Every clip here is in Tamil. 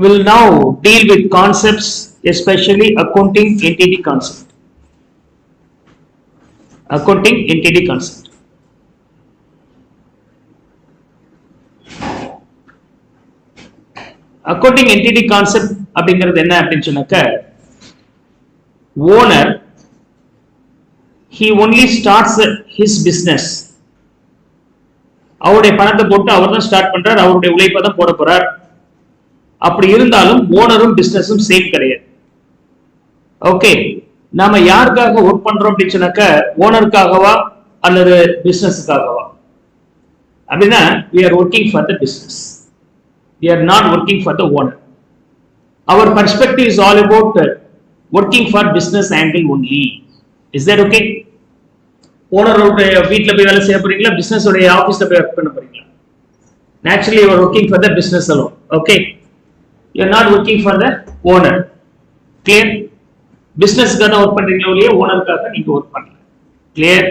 will now deal with concepts, especially accounting entity concept. Accounting entity concept. Accounting entity concept அப்படிங்கிறது என்ன அப்படின்னு சொன்னாக்க, owner he only starts his business. அவருடைய பணத்தை போட்டு அவர் தான் ஸ்டார்ட் பண்றார், அவருடைய உழைப்பை தான் போட போறார். அப்படி இருந்தாலும் ஓனரும் பிசினஸும் சேம் கிடையாது. ஓகே, நாம யாருக்காக ஒர்க் பண்றோம் அப்படின்னு சொன்னாக்க, ஓனருக்காகவா அல்லது பிசினஸுக்காகவா அப்படின்னா, we are working for the business, we are not working for the owner. Our perspective is all about working for business angle only. Is that okay? ஓனருடைய வீட்டில் போய் வேலை செய்ய போறீங்களா, பிசினஸ் உடைய ஆபீஸ்ல போய் ஒர்க் பண்ண போறீங்களா? Naturally you are working for the business alone. Okay, you are not working for the owner. Clear? பிசினஸ்க்காக தான் ஒர்க் பண்றீங்களோ இல்லையா, ஓனருக்காக நீங்க ஒர்க் பண்ணல. கிளியர்?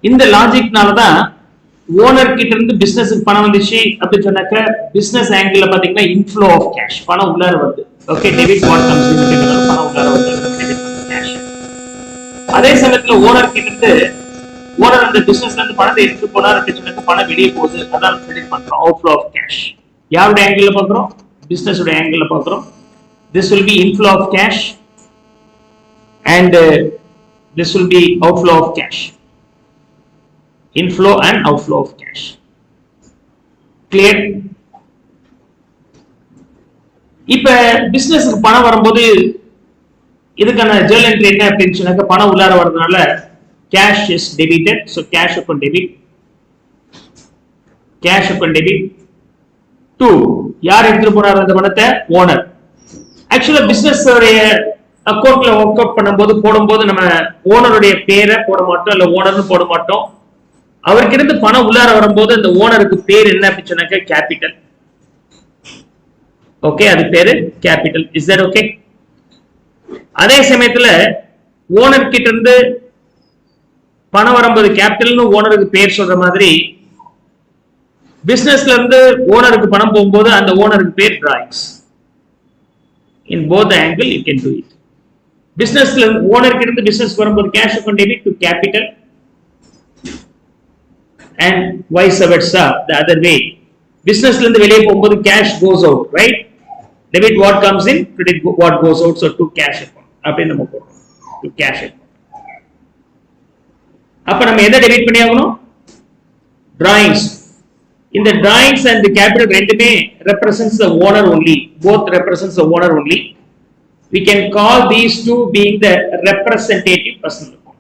இந்த லாஜிக்னால தான் ஓனர் கிட்ட இருந்து பிசினஸ்க்கு பணம் வந்துச்சு அப்படின்னு சொன்னாக்க, பிசினஸ் ஆங்கிள் பாத்தீங்கன்னா இன்ஃப்ளோ ஆஃப் கேஷ், பணம் உள்ளார வருது. ஓகே, டெபிட் வாட் கம்ஸ் இன், பணம் உள்ளார வருது, டெபிட் கேஷ். அதே சமயத்துல ஓனர் கிட்ட இருந்து, ஓனர் அந்த பிசினஸ்ல இருந்து பணத்தை எடுத்து போனார் அப்படின்னு சொன்னாக்க, பணம் வெளியே போகுது, அதான் கிரெடிட் பண்றோம், அவுட்ஃப்ளோ ஆஃப் கேஷ். யாருடைய ஆங்கிள் பாக்குறோம்? பிசினஸ் உடைய ஆங்கிள் பாக்குறோம். This will be inflow of cash and this will be outflow of cash. Inflow and outflow of cash. Clear? இப்ப பிசினஸ்க்கு பணம் வரும்போது இதுக்கான ஜர்னல் என்ட்ரி என்ன அப்படின்னு சொன்னாக்க, பணம் உள்ளார வரதுனால cash is debited, so cash account debit, cash account debit to யார் எடுத்துட்டு போறாரு அந்த பணத்தை? ஓனர். ஆக்சுவலா பிசினஸ் அக்கௌண்ட்ல ஒர்க் அவுட் பண்ணும்போது, போடும்போது நம்ம ஓனருடைய பேரை போட மாட்டோம், இல்ல ஓனர்னு போட மாட்டோம். அவருக்கு இருந்து பணம் உள்ளார வரும்போது அந்த ஓனருக்கு பேர் என்ன அப்படின்னு சொன்னாக்க, கேபிட்டல். ஓகே, அது பேரு கேபிட்டல். Is that okay? அதே சமயத்துல ஓனர் கிட்ட இருந்து பணம் வரும்போது கேபிட்டல்னு ஓனருக்கு பேர் சொல்ற மாதிரி, பிசினஸ்ல இருந்து ஓனருக்கு பணம் போகும்போது அந்த ஓனருக்கு பேர் drawings. In both angle you can do it. Business owner கிட்ட இருந்து business வரும்போது cash account debit to capital and vice versa the other way. Business ல இருந்து வெளியே போகும்போது cash goes out, right? Debit what comes in, credit what goes out, so to cash account. அப்படி நம்ம போறோம், to cash account. அப்ப நம்ம எதை டெபிட் பண்ணி ஆகணும்? drawings. In the drawings and the capital ரெண்டுமே represents the owner only, both represents the owner only. We can call these two being the representative personal account.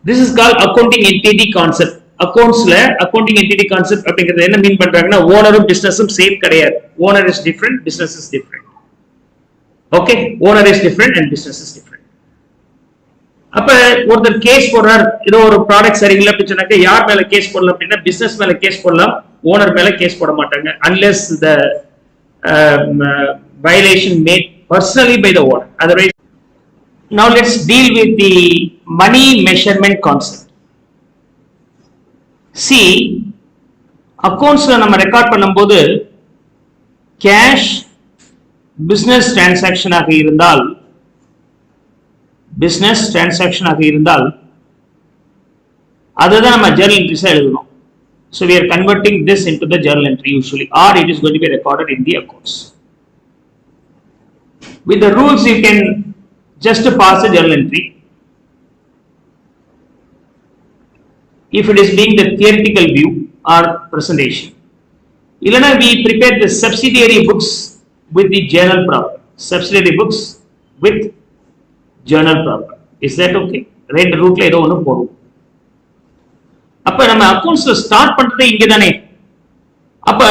This is called accounting entity concept. Accountsல accounting entity concept அப்படிங்கிறது என்ன மீன் பண்றாங்கன்னா, ஓனரும் பிசினஸும் சேம் கிடையாது. Owner is different, business is different. Okay, owner is different and business is different. அப்ப ஒருத்தர் கேஸ் போடுறார், ஏதோ ஒரு ப்ராடக்ட் சரியில்லை அப்படின்னு சொன்னாக்க, யார் மேல கேஸ் போடலாம் அப்படின்னா, பிசினஸ் மேல கேஸ் போடலாம், ஓனர் மேல கேஸ் போட மாட்டாங்க, unless the violation made personally by the owner. Otherwise, now let's deal with the money measurement concept. See, accountsல நம்ம ரெக்கார்ட் பண்ணும்போது கேஷ் பிசினஸ் டிரான்சாக்ஷன் ஆக இருந்தால், பிசினஸ் டிரான்சாக்ஷன் ஆக இருந்தால் அதுதான் நம்ம ஜர்னல் என்ட்ரிஸா எழுதணும். So we are converting this into the journal entry usually, or it is going to be recorded in the accounts. With the rules you can just pass a journal entry. If it is being the theoretical view or presentation. Illana we prepare the subsidiary books with the journal problem. Subsidiary books with journal problem. Is that okay? ரெண்டு ரூட்ல ஏதோ ஒன்று போடுவோம். அப்ப நம்ம அக்கௌண்ட்ஸ்ல ஸ்டார்ட் பண்றதே இங்க தானே. அப்ப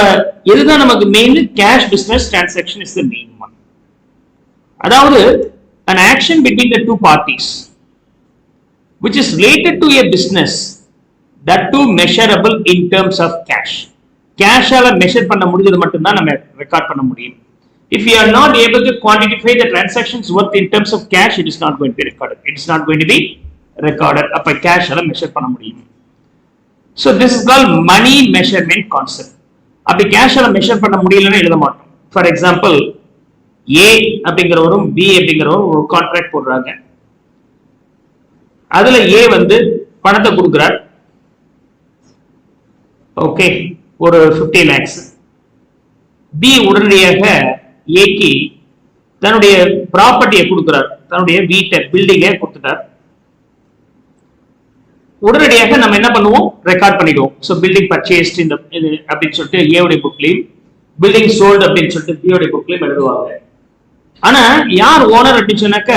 இதுதான் நமக்கு main, cash business transaction is the main one. அதாவது an action between the two parties which is related to a business, that too measurable in terms of cash. கேஷால மெஷர் பண்ண முடிஞ்சது மட்டும் தான் நம்ம ரெக்கார்ட் பண்ண முடியும். If you are not able to quantify the transactions worth in terms of cash, it is not going to be recorded. It is not going to be recorded. அப்ப கேஷால மெஷர் பண்ண முடியும். So this is called money measurement concept. அப்படி கேஷால மெஷர் பண்ண முடியலன்னு எழுத மாட்டோம். ஃபார் எக்ஸாம்பிள் ஏ அப்படிங்கிறவரும் பி அப்படிங்கிறவரும் ஒரு கான்ட்ராக்ட் போடுறாங்க. அதுல ஏ வந்து பணத்தை கொடுக்கிறார். ஓகே, ஒரு 50 lakhs. பி உடனடியாக ஏக்கு தன்னுடைய ப்ராப்பர்ட்டியை கொடுக்கிறார், தன்னுடைய வீட்டை பில்டிங்கை கொடுத்துட்டார். உடனடியாக நம்ம என்ன பண்ணுவோம், ரெக்கார்ட் பண்ணிடுவோம். ஸோ பில்டிங் பர்ச்சேஸ்ட் இந்த இது அப்படின்னு சொல்லிட்டு ஏவுடைய புக்லையும், பில்டிங் சோல்டு அப்படின்னு சொல்லிட்டு பியோடைய புக்லையும் எழுதுவாங்க. ஆனா யார் ஓனர் அப்படின்னு சொன்னாக்க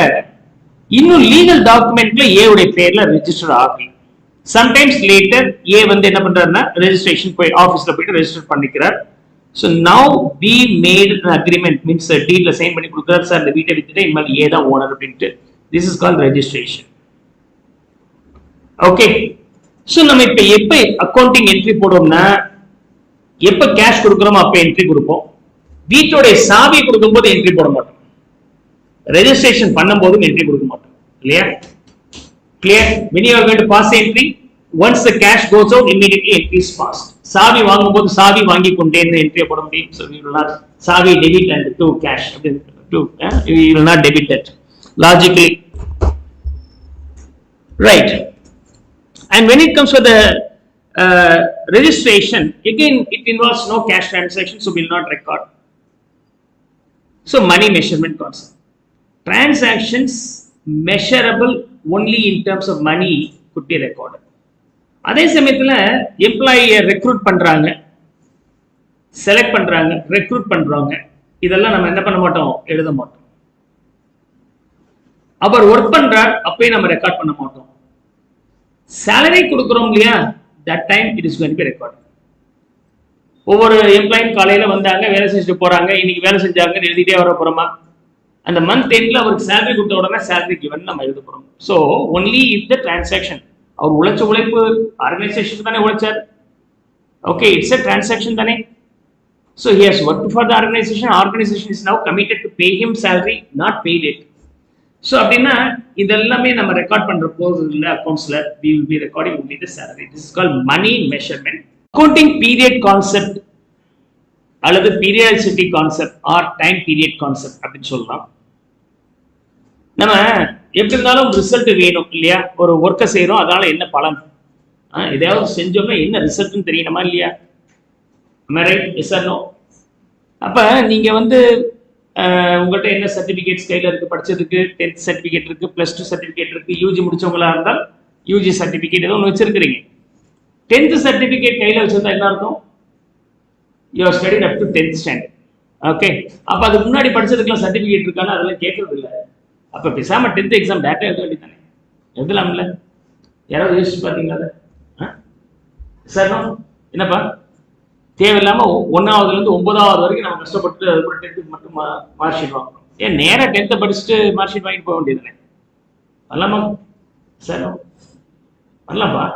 இன்னும் லீகல் டாக்குமெண்ட்ல ஏவுடைய பேர்ல ரெஜிஸ்டர் ஆகல. சம்டைம்ஸ் லேட்டர் ஏ வந்து என்ன பண்றாருன்னா ரெஜிஸ்ட்ரேஷன் போய் ஆஃபீஸ்ல போயிட்டு ரெஜிஸ்டர் பண்ணிக்கிறார். So now be made agreement, means டீட்ல சைன் பண்ணி கொடுக்குறாரு, சார் இந்த வீட்டை வித்துட்டு இனிமேல் ஏ தான் ஓனர் அப்படின்ட்டு. This is called registration. Okay, so நம்ம இப்ப எப்ப அக்கௌண்டிங் என்ட்ரி போடுவோம்னா எப்ப கேஷ் கொடுக்குறோமோ அப்ப என்ட்ரி கொடுப்போம். வீட்டோட சாவி கொடுக்கும்போது என்ட்ரி போட மாட்டோம், ரெஜிஸ்ட்ரேஷன் பண்ணும்போதும் என்ட்ரி கொடுக்க மாட்டோம் இல்லையா? Clear? when you are going to pass entry, once the cash goes out, immediately entry is passed. சாவி வாங்கும்போது சாவி வாங்கி கொண்டே இந்த என்ட்ரி போட முடியும். so we will not சாவி debit and to cash to we will not debit that logically, right? And when it comes to the registration, again it involves no cash transaction, so we will not record. So money measurement concept, transactions measurable only in terms of money could be recorded. அதே சமயத்துல எம்ப்ளாயியை ரெக்ரூட் பண்றாங்க, செலக்ட் பண்றாங்க, ரெக்ரூட் பண்றாங்க, இதெல்லாம் நம்ம என்ன பண்ண மாட்டோம், எழுத மாட்டோம். அவர் ஒர்க் பண்றார், அப்பயே நம்ம ரெக்கார்ட் பண்ண மாட்டோம். salary கொடுக்குறோம் இல்லையா, that time it is going to be recorded. ஒவ்வொரு எம்ப்ளாயும் காலையில வந்தாங்க, வேலை செஞ்சுட்டு போறாங்க, இன்னைக்கு வேலை செஞ்சாங்கன்னு எழுதிட்டே வர போறோமா? அந்த மந்த் எண்ட்ல அவருக்கு சேலரி கொடுத்த உடனே சேலரி கிவன் நம்ம எழுத போறோம். So only if the transaction, அவர் உழைச்ச உழைப்பு ஆர்கனைசேஷன் தானே உழைச்சார். ஓகே, இட்ஸ் எ டிரான்சாக்ஷன் தானே. So he has work for the organisation, organisation is now committed to pay him salary, not paid it. So அப்படின்னா இதெல்லாமே நம்ம ரெக்கார்ட் பண்ற போது இல்லை அக்கௌண்ட்ஸ்ல we will be recording only the salary. This is called money measurement. Accounting period concept அல்லது periodicity concept or time period concept அப்படின்னு சொல்லலாம். நம்ம எப்படி இருந்தாலும் ரிசல்ட் வேணும் இல்லையா? ஒரு ஒர்க்கை செய்யறோம், அதனால என்ன பலன், எதையாவது செஞ்சோம்னா என்ன ரிசல்ட்னு தெரியணுமா இல்லையா? அப்ப நீங்க வந்து உங்கள்கிட்ட என்ன சர்டிபிகேட்ஸ் கையில இருக்கு, படிச்சதுக்கு 10th சர்டிபிகேட் இருக்கு, +2 சர்டிபிகேட் இருக்கு, யூஜி முடிச்சவங்களா இருந்தால் யூஜி சர்டிபிகேட் ஏதோ ஒன்று வச்சிருக்கிறீங்க. 10th சர்டிபிகேட் கையில வச்சிருந்தா என்ன அர்த்தம்? you are studied up to 10th standard. Okay, அப்ப அதுக்கு முன்னாடி படிச்சதுக்குலாம் சர்டிபிகேட் இருக்கான்னு அதெல்லாம் கேட்கறது இல்லை. அப்ப பேசாம 10th எக்ஸாம் டேட்டா எழுத வேண்டியதானே, எழுதலாம்ல? யாராவது யோசிச்சு பார்த்தீங்களா? சார் என்னப்பா தேவையில்லாம 1ஆவதுல இருந்து 9ஆவது வரைக்கும் நம்ம கஷ்டப்பட்டு அதுக்கு 10th மட்டும் மார்க் ஷீட் வாங்குறோம். ஏன் நேரா 10th படிச்சுட்டு மார்க் ஷீட் வாங்கிட்டு போக வேண்டியதுதானே? வரலாமா சார்? வரலாம்ப்பா,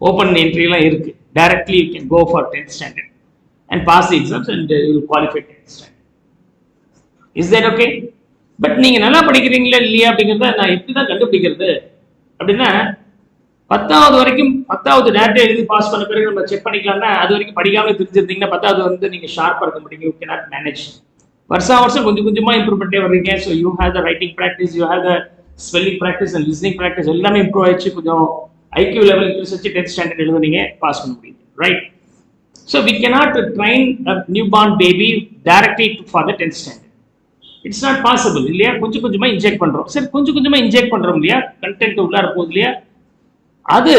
ஓப்பன் என்ட்ரி எல்லாம் இருக்கு. Directly you can go for 10th standard and pass the exams and you will qualify 10th standard. Is that okay? But நீங்க நல்லா படிக்கிறீங்களா இல்லையா அப்படிங்கிறத நான் எப்படி தான் கண்டுபிடிக்கிறது அப்படின்னா, 10ஆவது வரைக்கும் 10ஆவது டேரக்டா எழுதி பாஸ் பண்ண பிறகு நம்ம செக் பண்ணிக்கலாம்னா, அது வரைக்கும் படிக்காம தெரிஞ்சிருந்தீங்கன்னா 10ஆவது வந்து நீங்க ஷார்ப்பா இருக்க முடியும். You cannot manage. வருஷம் கொஞ்சம் கொஞ்சமா இம்ப்ரூவ் பண்ணிட்டே வர்றீங்க. So you have the writing practice, you have the spelling practice and listening practice எல்லாமே இம்ப்ரூவ் ஆயிடுச்சு. கொஞ்சம் ஐக்யூ லெவல் இன்க்ரீஸ் வச்சு 10th standard எழுதுனீங்க, பாஸ் பண்ண முடியுது, right? So we cannot train a newborn baby directly for the 10th standard. It's not possible இல்லையா? கொஞ்சம் கொஞ்சமா இன்ஜெக்ட் பண்றோம். சரி, கொஞ்சம் கொஞ்சமா இன்ஜெக்ட் பண்றோம் இல்லையா? கண்டென்ட் உள்ளார போகுது இல்லையா? அது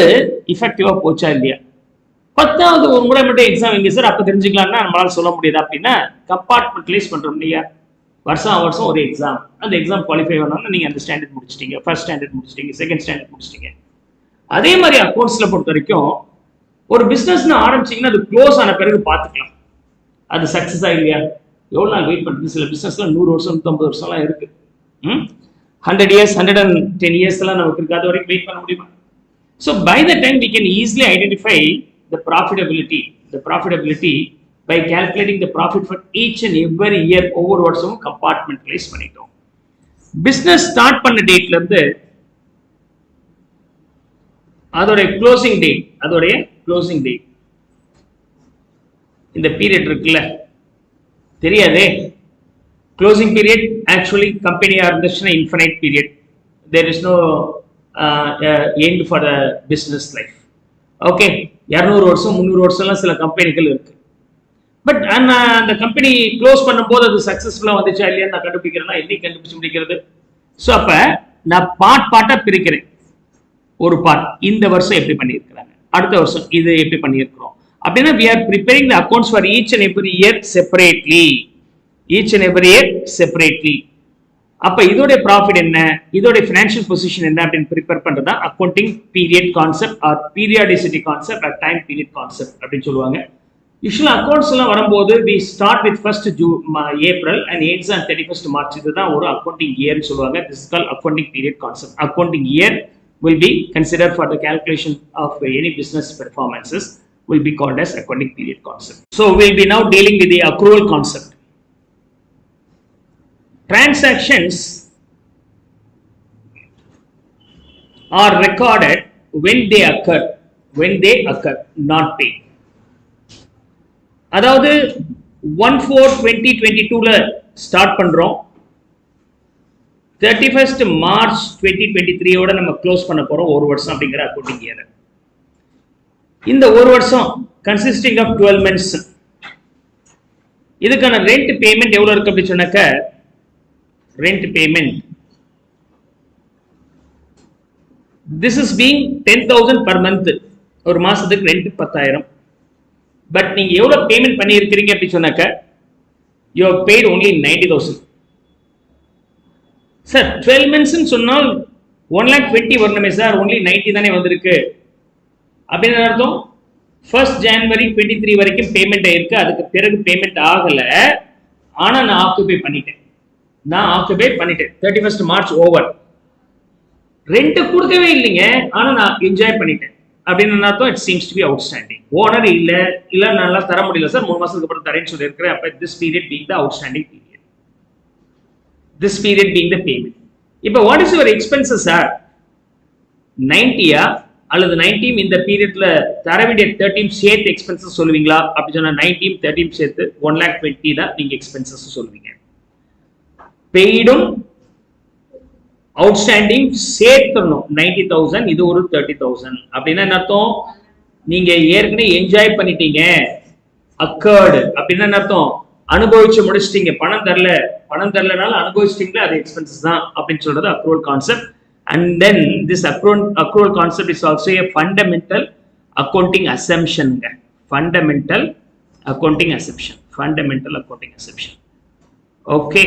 இஃபெக்டிவா போச்சா இல்லையா? 10ஆவது ஒரு முறை மட்டும் எக்ஸாம் எங்க சார் அப்ப தெரிஞ்சுக்கலாம்னா நம்மளால சொல்ல முடியாது. அப்படின்னா கம்பார்ட்மெண்டலைஸ் பண்றோம் இல்லையா? வருஷம் ஒரு எக்ஸாம், அந்த எக்ஸாம் குவாலிஃபை பண்ணணும்னா நீங்க அந்த ஸ்டாண்டர்ட் முடிச்சிட்டீங்க, ஃபர்ஸ்ட் ஸ்டாண்டர்ட் முடிச்சிட்டீங்க, செகண்ட் ஸ்டாண்டர்ட் முடிச்சிட்டீங்க. அதே மாதிரி அக்கௌண்ட்ஸ்ல பொறுத்த வரைக்கும் ஒரு பிசினஸ்னு ஆரம்பிச்சீங்கன்னா அது க்ளோஸ் ஆன பிறகு பார்த்துக்கலாம் அது சக்சஸா இல்லையா. எவ்வளவு நாள் வெயிட் பண்ணுறது? சில பிசினஸ்லாம் 100 வருஷம் 150 வருஷம்லாம் இருக்கு. 100 years 110 years எல்லாம் நமக்கு இருக்கு. அது வரைக்கும் வெயிட் பண்ண முடியுமா? So by the time we can easily identify the profitability by calculating the profit for each and every year. ஒவ்வொரு வருஷமும் கம்பார்ட்மெண்டலைஸ் பண்ணிட்டோம். பிசினஸ் ஸ்டார்ட் பண்ண டேட்ல இருந்து அதோடைய க்ளோசிங் டேட் இந்த பீரியட் இருக்குல்ல தெரியாதே. க்ளோசிங் பீரியட் ஆக்சுவலி கம்பெனியா இருந்துச்சுன்னா infinite period. There is no end for the business life. Okay, 200 வருஷம் 300 வருஷம்லாம் சில கம்பெனிகள் இருக்கு. பட் அந்த கம்பெனி க்ளோஸ் பண்ணும்போது அது சக்சஸ்ஃபுல்லா வந்துச்சா இல்லையா நான் கண்டுபிடிக்கிறேன்னா எப்படி கண்டுபிடிச்சு முடிக்கிறது? ஸோ அப்ப நான் பார்ட்டா பிரிக்கிறேன். ஒரு பார்ட் இந்த வருஷம் எப்படி பண்ணியிருக்கிறாங்க, அடுத்த வருஷம் இது எப்படி பண்ணியிருக்கிறோம் அப்படின்னா we are preparing the accounts for each and every year separately. அப்ப இதோட ப்ராஃபிட் என்ன, இதோட ஃபினான்ஷியல் பொசிஷன் என்ன அப்படின்னு ப்ரிப்பேர் பண்றது தான் accounting period concept or periodicity concept or time period concept அப்படின்னு சொல்லுவாங்க. யூஸ்வலா அக்கௌண்ட்ஸ் எல்லாம் வரும்போது we start with 1st April and ends on 31st March. இதுதான் ஒரு அக்கௌண்டிங் இயர் சொல்லுவாங்க. This is called accounting period concept. Accounting year will be considered for the calculation of any business performances will be called as accounting period concept. So we'll be now dealing with the accrual concept. Transactions are recorded when they occur, not paid. அதாவது 1/4/2022ல ஸ்டார்ட் பண்றோம், 31st March 2023 ஓட நம்ம க்ளோஸ் பண்ண போறோம் ஒரு வருஷம் அப்படிங்கிற அக்கௌண்டிங் இயர். இந்த ஒரு வருஷம் கன்சிஸ்டிங் ஆஃப் 12 months. இதுக்கான ரெண்ட் பேமெண்ட் எவ்வளவு இருக்கு அப்படி சொன்னாக்க, rent payment this is being 10,000 per month. ஒரு மாசத்துக்கு ரெண்ட் 10,000. பட் நீங்க எவ்வளவு பேமெண்ட் பண்ணி இருக்கிறீங்க அப்படி சொன்னாக்க you have paid only 90,000. Sir 12 months சொன்னால் 1,20,000 வரணுமே சார், only 90 தானே வந்திருக்கு அப்படின்னு அர்த்தம். 1st January 23 வரைக்கும் பேமெண்ட் ஆயிருக்கு, அதுக்கு பிறகு பேமெண்ட் ஆகல. ஆனா நான் ஆக்குபை பண்ணிட்டேன் 31st March ஓவர். ரெண்ட் கொடுக்கவே இல்லைங்க, ஆனா நான் என்ஜாய் பண்ணிட்டேன் அப்படின்னு அர்த்தம். It seems to be outstanding. Owner இல்ல நல்லா தர முடியல சார், 3 மாசத்துக்கு அப்புறம் தரேன்னு சொல்லி இருக்கிறேன். அப்ப this period being the outstanding period, this period being the payment. இப்போ what is your expenses sir? 90யா அல்லது 90 இந்த பீரியட்ல தர வேண்டிய 13 சேர்த்து எக்ஸ்பென்சஸ் சொல்லுவீங்களா? அப்படி சொன்னா 90 13 சேர்த்து 1,20,000 தான் நீங்க எக்ஸ்பென்சஸ் சொல்லுவீங்க. பெய்டும் அவுட்ஸ்டாண்டிங் சேர்த்துடணும் 90,000, இது ஒரு 30,000 அப்படின்னா என்ன அர்த்தம்? நீங்க ஏற்கனவே என்ஜாய் பண்ணிட்டீங்க. அக்கர்டு அப்படின்னா என்ன அர்த்தம்? அனுபவிச்சு முடிச்சிட்டீங்க. பணம் தரலனால அனுபவிச்சிட்டீங்களா, அது எக்ஸ்பென்சஸ் தான் அப்படின்னு சொல்றது accrual concept. And then this accrual concept is also a fundamental accounting assumption. Fundamental accounting assumption. Okay.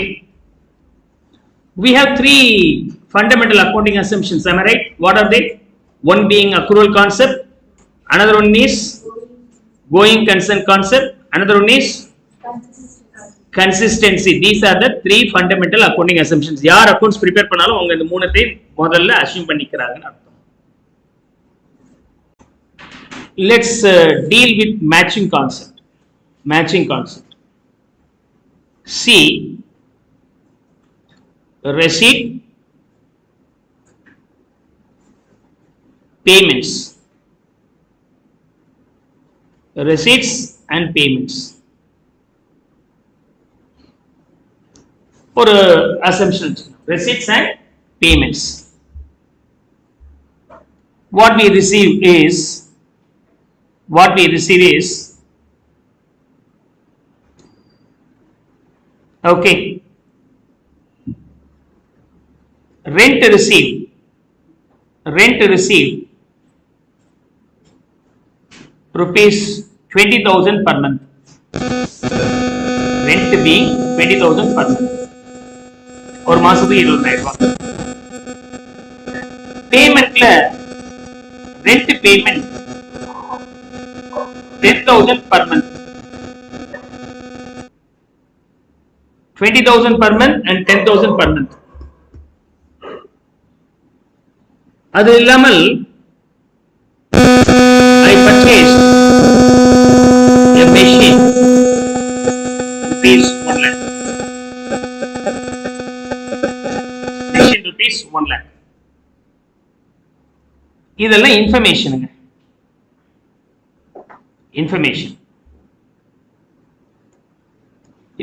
We have 3 fundamental accounting assumptions. Am I right? What are they? One being accrual concept. Another one is going concern concept. Another one is consistency. These are the 3 fundamental accounting assumptions. யார் அக்கவுண்ட்ஸ் ப்ரிப்பேர் பண்ணாலும் அவங்க இந்த மூணுத்தை முதல்ல அஸ்யூம் பண்ணிக்கிறாங்கன்னு அர்த்தம். Let's deal with matching concept. See, receipt, payments, receipts and payments. For assumptions, receipts and payments. What we receive is okay, rent received rupees 20,000 per month. Rent being 20,000 per month. ஒரு மாசத்துக்கு 20,000. பேமெண்ட்ல rent payment 10,000 per month. 20,000 per month and 10,000 per month. அது இல்லாமல் I purchased a machine rupees 1 lakh. Machine rupees 1 lakh. இதெல்லாம் இன்ஃபர்மேஷனுங்க.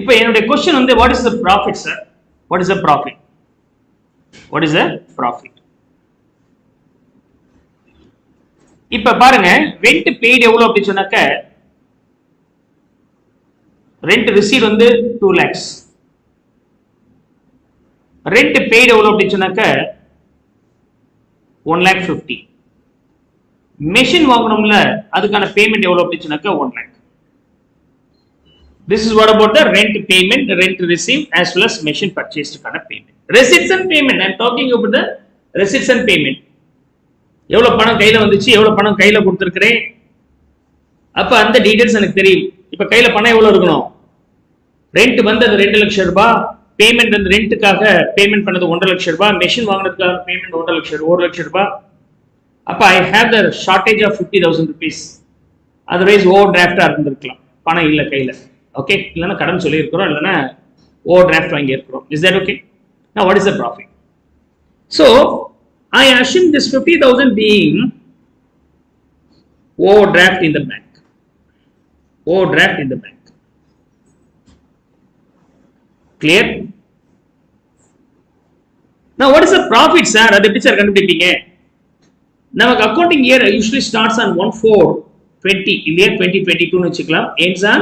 இப்போ என்னுடைய क्वेश्चन வந்து what is the profit sir? What is the profit? What is the profit? இப்ப பாருங்க rent paid எவ்வளவு அப்படி சொன்னாக்க rent received வந்து 2 lakhs. Rent paid எவ்வளவு அப்படி சொன்னாக்க 1,50,000. மெஷின் வாங்கணும்ல அதுக்கான பேமெண்ட் எவ்வளவு அப்படி சொன்னாக்க 1 lakh. This is what about the rent payment, rent received as well as machine purchased kind of payment. Receipts and payment. I am talking about the receipts and payment. எவ்வளவு பணம் கையில வந்துச்சு, எவ்வளவு பணம் கையில கொடுத்திருக்கிறேன், அப்ப அந்த டீடைல்ஸ் எனக்கு தெரியும். இப்ப கையில பணம் எவ்வளவு இருக்கணும், ரெண்ட் வந்தது 2 லட்சம் ரூபாய், பேமெண்ட் அந்த ரெண்ட்டுக்காக பேமெண்ட் பண்ணது 1.5 லட்சம் ரூபாய், மெஷின் வாங்கினதுக்காக பேமெண்ட் 1 லட்சம் ரூபாய். அப்ப I have the shortage of 50,000 rupees. Otherwise ஓவர் டிராஃப்டா இருந்திருக்கலாம், பணம் இல்ல கையில. ஓகே, இல்லைன்னா கடன் சொல்லி இருக்கிறோம், இல்லைன்னா ஓவர் டிராஃப்ட் வாங்கி இருக்கிறோம். Is that okay? Now what is the profit? So I assume this 50,000 being overdraft in the bank. Overdraft in the bank. Clear? Now what is the profit sir? Adha eppadi sir kandupidipinga? Namak accounting year usually starts on 1/4/20 in the year 2022 nu vechikalam, ends on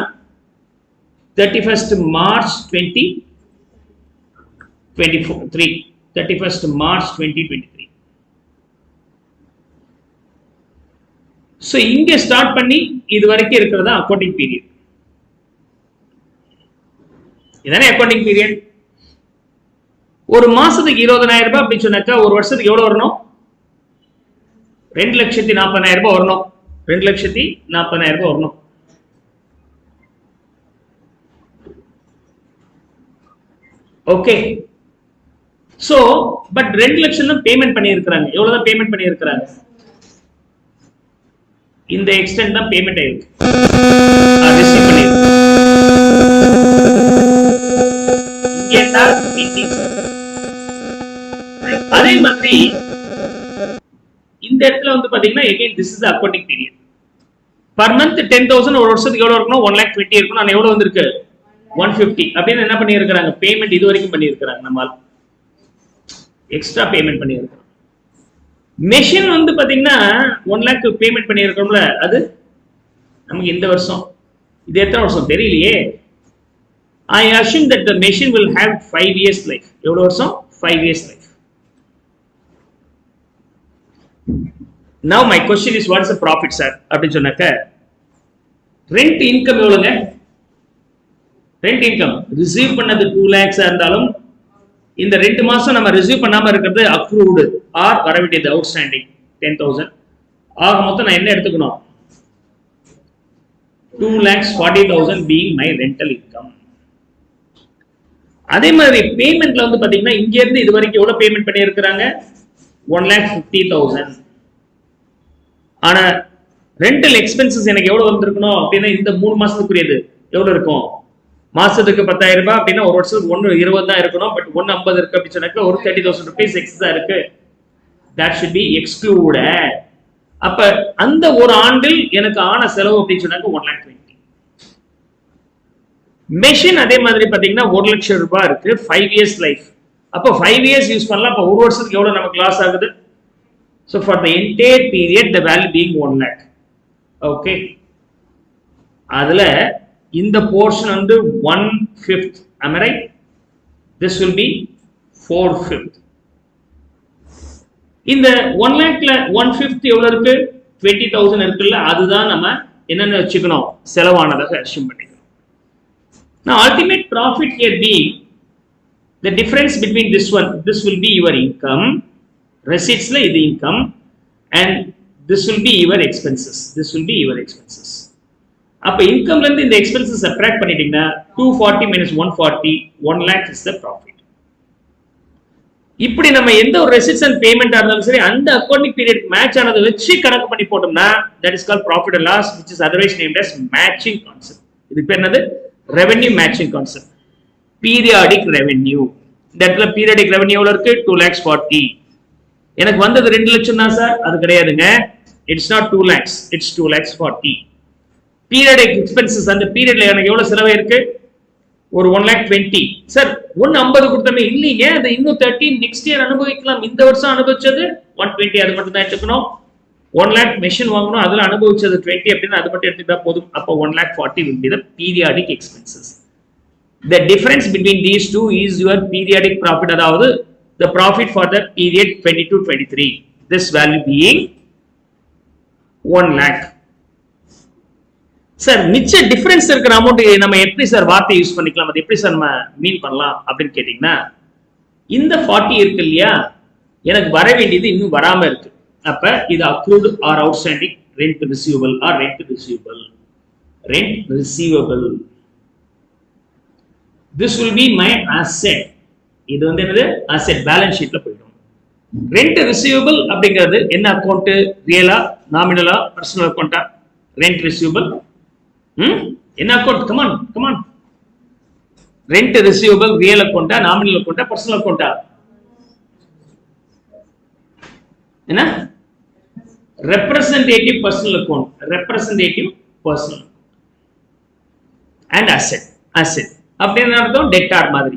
31st March 2023. 31st March 2023. So இங்க ஸ்டார்ட் பண்ணி இது வரைக்கும் இருக்கிறதா அக்கவுண்டிங் பீரியட். இதானே அக்கவுண்டிங் பீரியட். ஒரு மாசத்துக்கு 20,000 ரூபாய் அப்படி சொன்னாக்கா ஒரு வருஷத்துக்கு எவ்வளவு வரணும்? 2,40,000 ரூபாய் வரணும். 2,40,000 ரூபாய் வரணும். ஓகே, சோ பட் 2 லட்சம் தான் பேமெண்ட் பண்ணி இருக்காங்க. எவ்வளவுதான் பேமெண்ட் பண்ணி இருக்காங்க? இந்த எக்ஸ்டெண்ட் தான் பேமெண்ட் ஆயிருக்கு, ரிசீவ் பண்ணி இருக்கு. இங்கே தான் மீட்டிங். அதே மாதிரி இந்த இடத்துல வந்து பாத்தீங்கன்னா again this is the accounting period. per month 10,000 ஒரு வருஷத்துக்கு எவ்வளவு இருக்கணும்? 1,20,000 இருக்கணும். நான் எவ்வளவு வந்திருக்கு? 150. அப்படின்னு என்ன பண்ணி இருக்காங்க? பேமெண்ட் இது வரைக்கும் பண்ணி இருக்காங்க. நம்மால் எக்ஸ்ட்ரா பேமெண்ட் பண்ணி இருக்கோம். மெஷின் வந்து பாத்தீங்கன்னா 1 lakh பேமெண்ட் பண்ணி இருக்கோம்ல, அது நமக்கு இந்த வருஷம். இது எத்தனை வருஷம் தெரியலையே. I assume that the machine will have 5 years life. எவ்வளவு வருஷம்? 5 years life. Now my question is, what is the profit sir? அப்படி சொன்னாக்க ரெண்ட் இன்கம் எவ்வளவுங்க? ரெண்ட் இன்கம் ரிசீவ் பண்ணது 2 lakhs இருந்தாலும் இந்த 2 மாசம் நம்ம ரிசீவ் பண்ணாம இருக்கிறது அக்ரூடு ஆர் வர வேண்டியது அவுட்ஸ்டாண்டிங் 10,000. ஆக மொத்தம் நான் என்ன எடுத்துக்கணும்? 2,40,000 being my rental income. அதே மாதிரி பேமெண்ட்ல வந்து பாத்தீங்கன்னா இங்க இருந்து இது வரைக்கும் எவ்வளவு பேமெண்ட் பண்ணி இருக்கிறாங்க? 1,50,000. ஆனா ரெண்டல் எக்ஸ்பென்சஸ் எனக்கு எவ்வளவு வந்திருக்கணும் அப்படின்னா இந்த 3 மாசத்துக்குரியது எவ்வளவு இருக்கும்? மாசத்துக்கு 10,000 ரூபாய் அப்படின்னா ஒரு வருஷத்துக்கு 120 தான் இருக்கணும். பட் 150 இருக்கு அப்படின்னு சொன்னாக்க ஒரு 30,000 rupees எக்ஸ்ட்ரா இருக்கு. that should be excluded. அப்ப அந்த ஒரு ஆண்டில் எனக்கு ஆன செலவு அப்படின்னு சொன்னாக்க 1,20,000. மெஷின் அதே மாதிரி பாத்தீங்கன்னா 1 லட்சம் ரூபாய் இருக்கு, 5 years லைஃப். அப்போ 5 years யூஸ் பண்ணலாம். அப்ப ஒரு வருஷத்துக்கு எவ்வளவு நமக்கு லாஸ் ஆகுது? So for the entire period the value being 1 lakh. Okay, அதுல இந்த போர்ஷன் வந்து 1/5. am I right? This will be 4/5. இந்த 1 lakhல 1/5 எவ்வளவு இருக்கு? 20,000 இருக்குல்ல, அதுதான் நம்ம என்னன்னு வச்சுக்கணும்? செலவானதாக அஸ்யூம் பண்ணிக்கணும். Now ultimate profit here being the difference between this one, this will be your income, receipts la idu income, and this will be your expenses. This will be your expenses. அப்ப இன்கம்ல இருந்து இந்த எக்ஸ்பென்சஸ் சப்ட்ராக்ட் பண்ணிட்டீங்கன்னா 240 minus 140, 1 lakh is the profit. இப்படி நம்ம எந்த ஒரு ரெசிப்ட்ஸ் அண்ட் பேமெண்ட் இருந்தாலும் சரி அந்த அக்கவுண்டிங் பீரியட் மேட்ச் ஆனதை வச்சு கணக்கு பண்ணி போட்டோம்னா that is called profit and loss, which is otherwise named as matching concept. இது பேர் என்னது? Revenue matching concept. Periodic revenue. இந்த இடத்துல பீரியாடிக் ரெவென்யூ எவ்வளவு இருக்கு? 2,40,000. எனக்கு வந்தது 2 லட்சம் தான் சார், அது கிடையாதுங்க. It's not 2 lakhs, it's 2,40,000. Periodic expenses அந்த பீரியட்ல எனக்கு எவ்வளவு செலவு இருக்கு? ஒரு 1,20,000 சார் 150 கொடுத்தமே இல்லைங்க, அது இன்னும் 30 நெக்ஸ்ட் இயர் அனுபவிக்கலாம். இந்த வருஷம் அனுபவிச்சது 120 அது மட்டும் தான் எடுத்துக்கணும். 1 lakh மெஷின் வாங்கணும், அதுல அனுபவிச்சது 20 அப்படின்னு அது மட்டும் எடுத்துட்டா போதும். அப்போ 1,40,000 will be the periodic expenses. The difference between these two is your periodic profit, அதாவது the profit for the period 22-23. This value being 1 lakh. Sir மிச்ச டிஃபரன்ஸ் இருக்கிற அமௌண்ட் நம்ம எப்படி சார் வார்த்தை யூஸ் பண்ணிக்கலாம், அது எப்படி சார் நம்ம மீன் பண்ணலாம் அப்படின்னு கேட்டீங்கன்னா, இந்த 40 இருக்கு இல்லையா, எனக்கு வர வேண்டியது இன்னும் வராம இருக்கு. அப்ப இது accrued or outstanding rent receivable or rent receivable. This will be my asset. இது வந்து என்னது, asset பேலன்ஸ் ஷீட்ல போயிடும். ரெண்ட் ரிசீவபிள் அப்படிங்கிறது என்ன அக்கௌண்ட், ரியலா, நாமினலா, பர்சனல் அக்கௌண்டா? ரெண்ட் ரிசீவபிள் என்ன account? Come on rent receivable real அக்கௌண்டா, நாமினல் அக்கௌண்டா, பர்சனல் அக்கௌண்டா? என்ன? Representative personal account, representative personal and asset. அப்படின்னு அர்த்தம் டெட்டார் மாதிரி.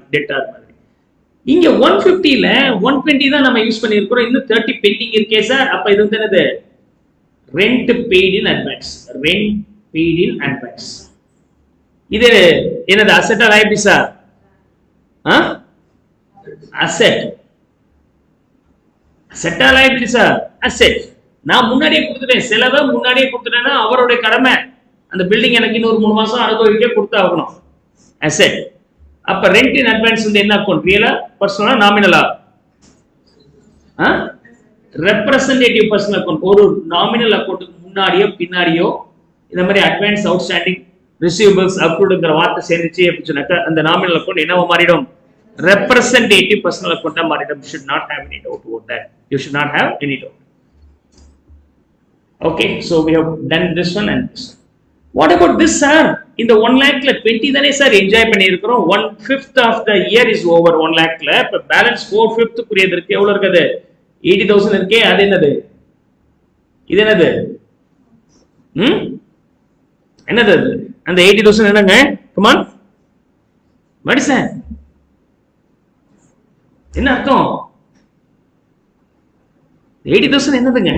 இங்க 150ல 120 தான் நம்ம யூஸ் பண்ணியிருக்கிறோம், இன்னும் 30 பெண்டிங் இருக்கே சார். அப்ப இது வந்து என்னது, ரெண்ட் பெய்ட் இன் அட்வான்ஸ். இது என்னது, அசெட்டா லைபிலிட்டிஸா? அசெட்டா லைபிலிட்டிஸா? அசெட். நான் முன்னாடியே கொடுத்துட்டேன், செலவை முன்னாடியே கொடுத்துட்டேன்னா அவருடைய கடமை, அந்த பில்டிங் எனக்கு இன்னொரு 3 மாசம் அனுபவிக்க கொடுத்தாகணும். அசெட். அப்ப ரெண்ட் இன் அட்வான்ஸ் வந்து என்ன அக்கௌண்ட், ரியலா, பர்சனலா, நாமினலா? Representative personal account. ஒரு நாமினல் அக்கௌண்ட்டுக்கு முன்னாடியோ பின்னாடியோ இந்த மாதிரி அட்வான்ஸ், அவுட்ஸ்டாண்டிங், ரிசீவபிள்ஸ், அக்ரூட்ங்கிற வார்த்தை சேர்ந்துச்சு அப்படின்னு சொன்னாக்க அந்த நாமினல் அக்கௌண்ட் என்னவா மாறிடும், ரெப்ரசன்டேட்டிவ் பர்சனல் அக்கௌண்டா மாறிடும். You should not have any doubt about that. You should not have any doubt. Okay, so we have done this one and this one. What about this, sir? In the 1 lakhல 20 தானே சார் என்ஜாய் பண்ணி இருக்கிறோம். 1/5 of the year is over 1 lakhல. இப்ப பேலன்ஸ் 4/5 புரியது இருக்கு. எவ்வளவு இருக்குது, 80,000 இருக்கே. அது என்னது, இது என்னது, என்னது அது? அந்த 80,000 என்னங்க? come on, what is that? என்ன அர்த்தம்? 80,000 என்னதுங்க?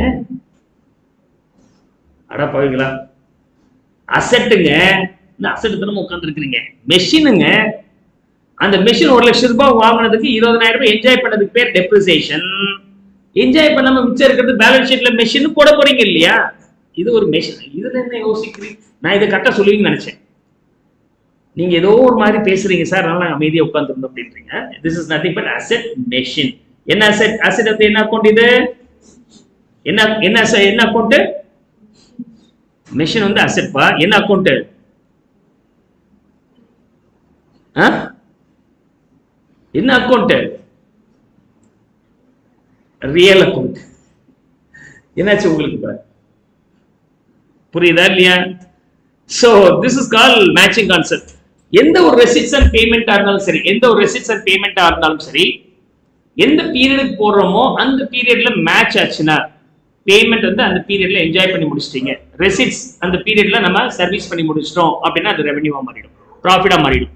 அட பாவீங்களா, அசெட்டுங்க. இந்த அசெட் தானே உட்கார்ந்து இருக்கிறீங்க. மெஷினுங்க. அந்த மெஷின் 1 லட்சம் ரூபாய் வாங்கினதுக்கு 20,000 ரூபாய் என்ஜாய் பண்ணதுக்கு பேர் டெப்ரிசியேஷன். என்ஜாய் பண்ணாம மிச்சம் இருக்கிறது பேலன்ஸ் ஷீட்ல மெஷின் போட போறீங்க இல்லையா? இது ஒரு மெஷின். இதுல என்ன யோசிக்கிறீங்க? நான் இதை கரெக்டா சொல்லுவீங்கன்னு நினைச்சேன். நீங்க ஏதோ ஒரு மாதிரி பேசுறீங்க சார், அதனால அமைதியா உட்கார்ந்துருந்தோம் அப்படின்றீங்க. This is nothing but asset machine. என்ன அசெட்? அசெட் வந்து என்ன அக்கௌண்ட் இது? என்ன அக்கௌண்ட்? மெஷின் வந்து அசெட் பா. என்ன அக்கௌண்ட்? என்ன அக்கௌண்ட்? Real account. என்னாச்சு உங்களுக்கு, புரியுதா இல்லையா? So this is call matching concept. எந்த ஒரு ரெசிட்ஸ் அண்ட் பேமெண்டா இருந்தாலும் சரி, எந்த பீரியடுக்கு போடுறோமோ அந்த பீரியட்ல மேட்ச் ஆச்சுன்னா பேமெண்ட் வந்து அந்த பீரியட்ல என்ஜாய் பண்ணி முடிச்சிட்டீங்க, ரெசிட்ஸ் அந்த பீரியட்ல நம்ம சர்வீஸ் பண்ணி முடிச்சிட்டோம் அப்படின்னா அது ரெவென்யூவா மாறிடும், ப்ராஃபிட்டா மாறிடும்.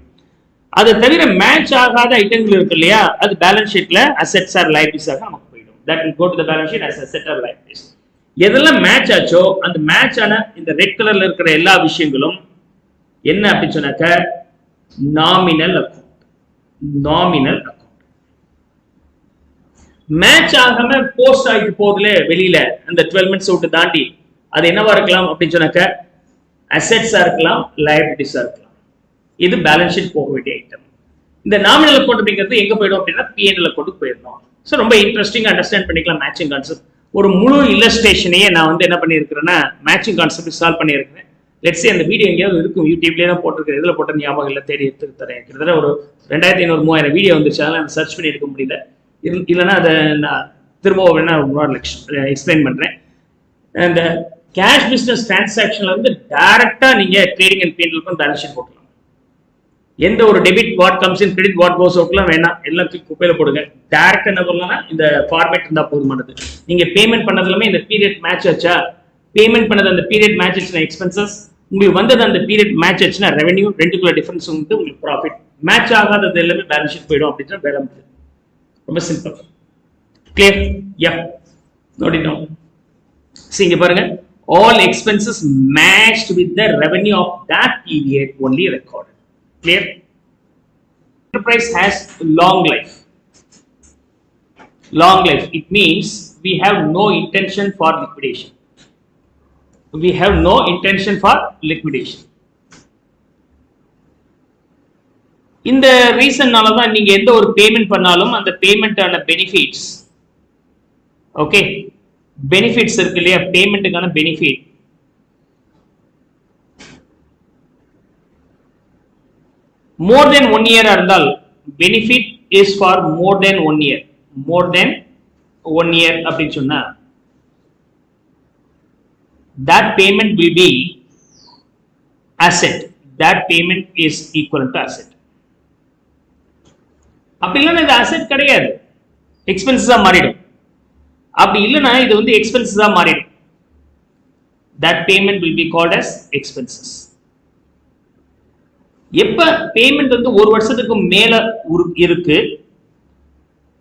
அது தவிர மேட்ச் ஆகாத ஐட்டங்கள் இருக்கு இல்லையா, அது பேலன்ஸ் ஷீட்ல அசெட்ஸ் ஆர் லைபிலிட்டிஸாக நமக்கு போயிடும். That will go to the balance sheet as asset or liabilities. எதெல்லாம் மேட்ச் ஆச்சோ அந்த மேட்ச் ஆன இந்த ரெட் கலர்ல இருக்கிற எல்லா விஷயங்களும் என்ன அப்படின்னு சொன்னாக்க நாமினல் அக்கௌண்ட். மேட்ச் ஆகாம போஸ்ட் ஆகிட்டு போகுதுல வெளியில அந்த 12 months விட்டு தாண்டி, அது என்னவா இருக்கலாம் அப்படின்னு சொன்னாக்க அசெட்ஸா இருக்கலாம், லைபிலிட்டிஸா இருக்கலாம். இது பேலன்ஸ் ஷீட் போக வேண்டிய ஐட்டம். இந்த நாமினல் அக்கௌண்ட் அப்படிங்கிறது எங்க போயிடும் அப்படின்னா P&L அக்கௌண்ட்டுக்கு போயிடணும். ஸோ ரொம்ப இன்ட்ரெஸ்டிங் அண்டர்ஸ்டாண்ட் பண்ணிக்கலாம் மேட்சிங் கான்செப்ட். ஒரு முழு இல்லஸ்ட்ரேஷனையே நான் வந்து என்ன பண்ணியிருக்கிறேன்னா மேட்சிங் கான்செப்ட் சால்வ் பண்ணியிருக்கிறேன். லெட்ஸ் அந்த வீடியோ எங்கேயாவது இருக்கும், யூடியூப்லேயே தான் போட்டிருக்கேன். இதில் போட்ட ஞாபகம் இல்லை, தேடி எடுத்து தரேன். கிட்டத்தட்ட ஒரு 2500-3000 வீடியோ வந்துருச்சு, அதெல்லாம் நான் சர்ச் பண்ணி எடுக்க முடியல. இல்லைன்னா அதை நான் திரும்ப வேணா எக்ஸ்பிளைன் பண்ணுறேன். அந்த கேஷ் பிஸ்னஸ் டிரான்சாக்ஷன்ல வந்து டைரக்டா நீங்க trading and P&L balance sheet போட்டுக்கலாம். எந்த ஒரு debit what comes in, credit what goes அவுட்லாம் வேணாம், எல்லாத்தையும் குப்பையில போடுங்க. டைரக்டா என்ன பண்ணலாம்னா இந்த ஃபார்மேட் இருந்தா போதுமானது. நீங்க பேமெண்ட் பண்ணதுலமே இந்த பீரியட் மேட்ச் ஆச்சா, பேமெண்ட் பண்ணது அந்த பீரியட் மேட்ச் ஆச்சுன்னா எக்ஸ்பென்சஸ், உங்களுக்கு வந்தது அந்த பீரியட் மேட்ச் ஆச்சுன்னா ரெவென்யூ, ரெண்டுக்குள்ள டிஃபரன்ஸ் வந்து உங்களுக்கு ப்ராஃபிட் மேட்ச் ஆகாதது எல்லாமே பேலன்ஸ் ஷீட் போயிடும் அப்படின்னா வேலை முடியும். ரொம்ப சிம்பிள். கிளியர்? யா, நோடினோம். இங்க பாருங்க, all expenses matched with the revenue of that period only recorded. Clear? Enterprise has long life. Long life, it means we have no intention for liquidation. We have no intention for liquidation. இந்த ரீசன்னால தான் நீங்க எந்த ஒரு பேமெண்ட் பண்ணாலும் அந்த பேமெண்டான பெனிஃபிட்ஸ், ஓகே, பெனிஃபிட்ஸ் இருக்கு இல்லையா, பேமெண்ட்டுக்கான பெனிஃபிட் மோர் தென் 1 இயர் இருந்தால் benefit is for more then 1 year. More then 1 year அப்படின்னு சொன்னா that payment will be asset. That payment is equal to asset. அப்படி இல்லைன்னா இது அசெட் கிடையாது, எக்ஸ்பென்சஸா மாறிடும். அப்படி இல்லைன்னா இது வந்து எக்ஸ்பென்சஸா மாறிடும். that payment will be called as expenses. எப்ப பேமெண்ட் வந்து ஒரு வருஷத்துக்கு மேல இருக்கு,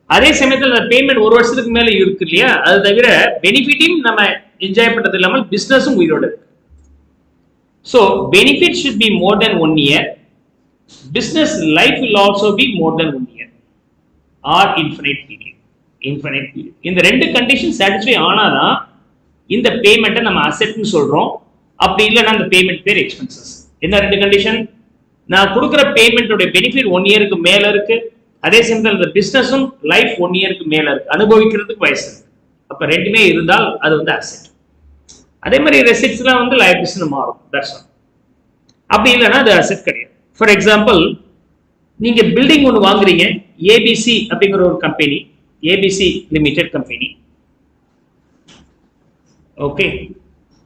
அதே சமயத்தில் அந்த பேமெண்ட் ஒரு வருஷத்துக்கு மேல இருக்கு இல்லையா, அது தவிர பெனிஃபிட்டையும் நம்ம என்ஜாய் பண்றது இல்லாமல் பிசினஸும் உயிரோட இருக்கு. So benefit should be more then 1 year. Business life will also be more then 1 year R infinite period. Infinite period இந்த ரெண்டு கண்டிஷன் சாட்டிஸ்ஃபை ஆனாதான் இந்த பேமெண்ட்டை நம்ம அசெட்னு சொல்றோம். அப்படி இல்லைன்னா அந்த பேமெண்ட் பேர் எக்ஸ்பென்சஸ். என்ன ரெண்டு கண்டிஷன்? நான் கொடுக்குற பேமெண்டோட பெனிஃபிட் 1 இயருக்கு மேல இருக்கு, அதே சமயத்தில் இந்த பிசினஸும் லைஃப் 1 இயருக்கு மேல இருக்கு, அனுபவிக்கிறதுக்கு வயசு இருக்கு. அப்ப ரெண்டுமே இருந்தால் அது வந்து அசெட். அதே மாதிரி ரெசிப்ட்ஸ்லாம் வந்து லைபிலிட்டிஸ்னு மாறும். That's all. அப்படி இல்லைன்னா அது அசெட் கிடையாது. ஃபார் எக்ஸாம்பிள், நீங்க பில்டிங் ஒன்று வாங்குறீங்க, ஏபிசி அப்படிங்கிற ஒரு company, ABC limited company. Okay,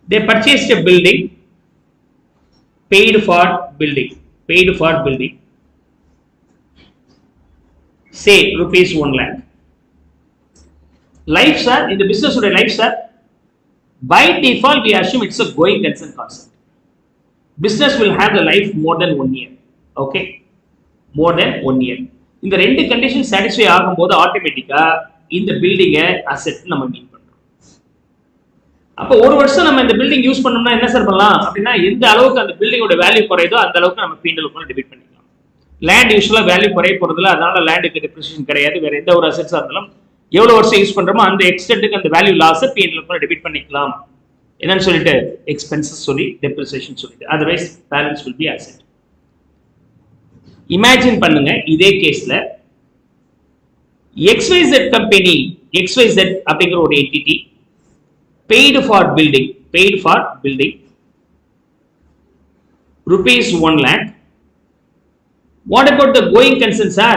they purchased a building, paid for building, paid for building, say rupees 1 lakh. Life sir, in the business of life sir, by default we assume it's a going concern concept. Business will have the life more than 1 year. Okay, more than 1 year. இந்த ரெண்டு கண்டிஷன் சாட்டிஸ்ஃபை ஆகும்போது ஆட்டோமேட்டிக்கா இந்த பில்டிங்கை அசெட் நம்ம மீன் பண்றோம். அப்போ ஒரு வருஷம் நம்ம இந்த பில்டிங் யூஸ் பண்ணோம்னா என்ன சார் பண்ணலாம் அப்படின்னா, எந்த அளவுக்கு அந்த பில்டிங்கோட வேல்யூ குறையுதோ அந்த அளவுக்கு நம்ம P&L டெபிட் பண்ணிக்கலாம். லேண்ட் யூஸ்வலா வேல்யூ குறைய போறதுல, அதனால லேண்டுக்கு டெப்ரிசியேஷன் கிடையாது. வேற எந்த ஒரு அசெட்ஸா இருந்தாலும் எவ்வளவு வருஷம் யூஸ் பண்றோமோ அந்த எக்ஸ்டென்ட்டுக்கு அந்த வேல்யூ லாஸ் P&L டெபிட் பண்ணிக்கலாம். என்னன்னு சொல்லிட்டு எக்ஸ்பென்சஸ் சொல்லி டெப்ரிசியேஷன் சொல்லிட்டு, otherwise balance will be asset. Imagine பண்ணுங்க, இதே கேஸ்ல XYZ கம்பெனி, XYZ அப்படிங்கிற ஒரு entity paid for building, paid for building rupees 1 lakh. What about the going concern sir?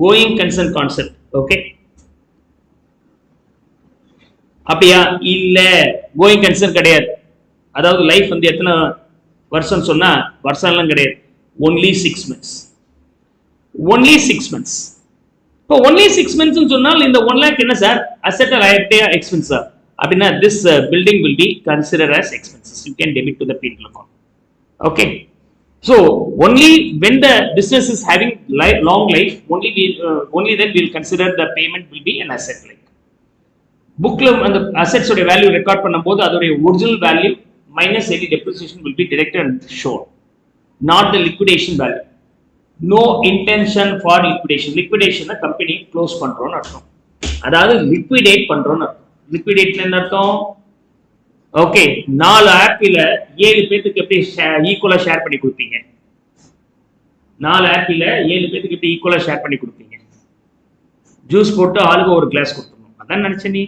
Going concern concept. Okay, அப்படியா? இல்ல, கோயிங் கன்சர்ன் கிடையாது. அதாவது லைஃப் வந்து எத்தனை வருஷம் சொன்னா வருஷம் எல்லாம் கிடையாது, only 6 months. only 6 months. இப்போ only 6 months சொன்னால் இந்த 1 lakh என்ன சார், அசெட் லைபிலிட்டியா எக்ஸ்பென்ஸா அப்படின்னா this building will be considered as expenses. You can debit to the P&L account. Okay, so only when the business is having long life, only then we'll consider the payment will be an asset. Like bookல அந்த assets ஓட வேல்யூ ரெக்கார்ட் பண்ணும்போது அதோட original value minus any depreciation will be directed and shown, not the liquidation value. No intention for liquidation. liquidation company close பண்றோம்னு அர்த்தம், அதாவது லிக்விடேட் பண்றோம்னு அர்த்தம். லிக்விடேட்ல என்ன அர்த்தம்? ஓகே, 4 ஆப்பிள 7 பேருக்கு எப்படி ஈக்குவலா ஷேர் பண்ணி கொடுப்பீங்க? 4 ஆப்பிள 7 பேருக்கு எப்படி ஈக்குவலா ஷேர் பண்ணி கொடுப்பீங்க? ஜூஸ் போட்டு ஆளுக்கு ஒரு கிளாஸ் கொடுத்துடணும், அதான் நினைச்ச நீ,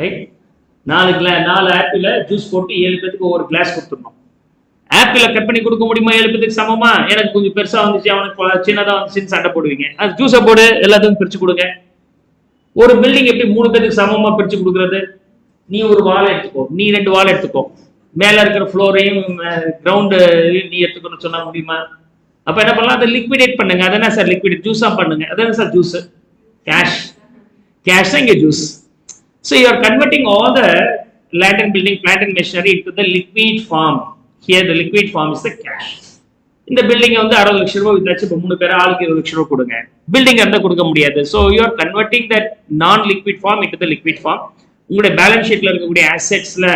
ரைட்? 4 ஆப்பிள ஜூஸ் போட்டு 7 பேருக்கு ஒரு கிளாஸ் கொடுத்துடணும். ஆப்பிள கட் பண்ணி கொடுக்க முடியுமா 7 பேருக்கு சமமா? எனக்கு கொஞ்சம் பெருசா வந்துச்சு, அவனுக்கு சின்னதா வந்துச்சுன்னு சண்டை போடுவீங்க. அது ஜூஸை போடு, எல்லாத்துக்கும் பிரிச்சு கொடுங்க. ஒரு பில்டிங் எப்படி 3 பேருக்கு சமமா பிரிச்சு கொடுக்கறது? நீ ஒரு வால் எடுத்துக்கோ, நீ 2 வால் எடுத்துக்கோ, மேல இருக்கிற ஃப்ளோரையும் கிரவுண்ட் நீ எடுத்துக்கணும்னு சொன்னா முடியுமா? அப்ப என்ன பண்ணலாம், அதை லிக்விடேட் பண்ணுங்க. அதானே சார் லிக்விடேட், ஜூஸா பண்ணுங்க. அதானே சார் ஜூஸ், கேஷ், கேஷ் தான் இங்க juice. So you are converting all the land and building, plant and machinery into the liquid form. Here the liquid form is the cash. இந்த பில்டிங்கை வந்து 60 லட்சம் ரூபாய் வித்தாச்சு, இப்போ 3 பேர் ஆளுக்கு 20 லட்சம் ரூபாய் கொடுங்க. பில்டிங் இருந்தால் கொடுக்க முடியாது. So you are converting that non liquid form into the liquid form. உங்களுடைய பேலன்ஸ் ஷீட்ல இருக்கக்கூடிய அசெட்ஸ்ல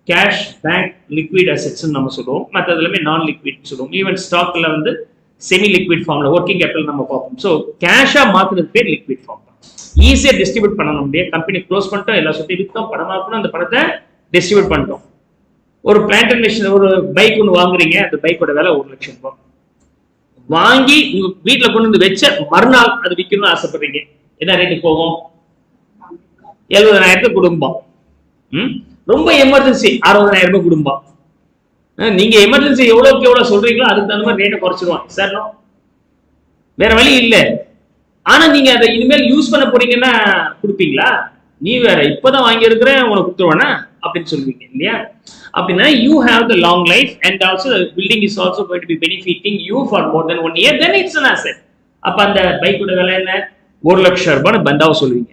கேஷ், பேங்க், லிக்விட் அசெட்ஸ் நம்ம சொல்லுவோம். மற்ற எல்லாமே நான் லிக்விட் சொல்லுவோம். ஈவன் ஸ்டாக்ல வந்து செமி லிக்விட் ஃபார்ம்ல ஒர்க்கிங் கேபிட்டல் நம்ம பார்ப்போம். ஸோ கேஷா மாத்துறது பேர் லிக்விட் ஃபார்ம். ஈஸியா டிஸ்ட்ரிபியூட் பண்ண முடியாது. கம்பெனி க்ளோஸ் பண்ணிட்டோம், எல்லா சொத்தையும் விற்றோம், பணமாக்கணும், அந்த பணத்தை டிஸ்ட்ரிபியூட் பண்ணிட்டோம். ஒரு பிளான்ட் அண்ட் மிஷின், ஒரு பைக் ஒன்று வாங்குறீங்க, அந்த பைக்கோட விலை 1 லட்சம் ரூபாய். வாங்கி உங்க வீட்டுல கொண்டு வந்து வச்ச மறுநாள் அது விற்கணும்னு ஆசைப்படுறீங்க, என்ன ரேட்டுக்கு போகும்? 70,000 குடும்பம். ரொம்ப எமர்ஜென்சி 60,000 ரூபாய் குடும்பம். நீங்க எமர்ஜென்சி எவ்வளவுக்கு எவ்வளவு சொல்றீங்களோ அதுக்கு தகுந்த மாதிரி ரேட்டை குறைச்சிருவாங்க சார். வேற வழி இல்லை. ஆனா நீங்க அதை இனிமேல் யூஸ் பண்ண போறீங்கன்னா கொடுப்பீங்களா? நீ வேற இப்பதான் வாங்கி இருக்கிறேன் உனக்கு கொடுத்துருவானா அப்படின்னு சொல்லுவீங்க இல்லையா? அப்படின்னா you have the long life and also the building is also going to be benefiting you for more than 1 year, then it's an asset. அப்ப அந்த பைக்கோட விலை என்ன? 1 லட்சம் ரூபாய் பந்தாவை சொல்லுவீங்க.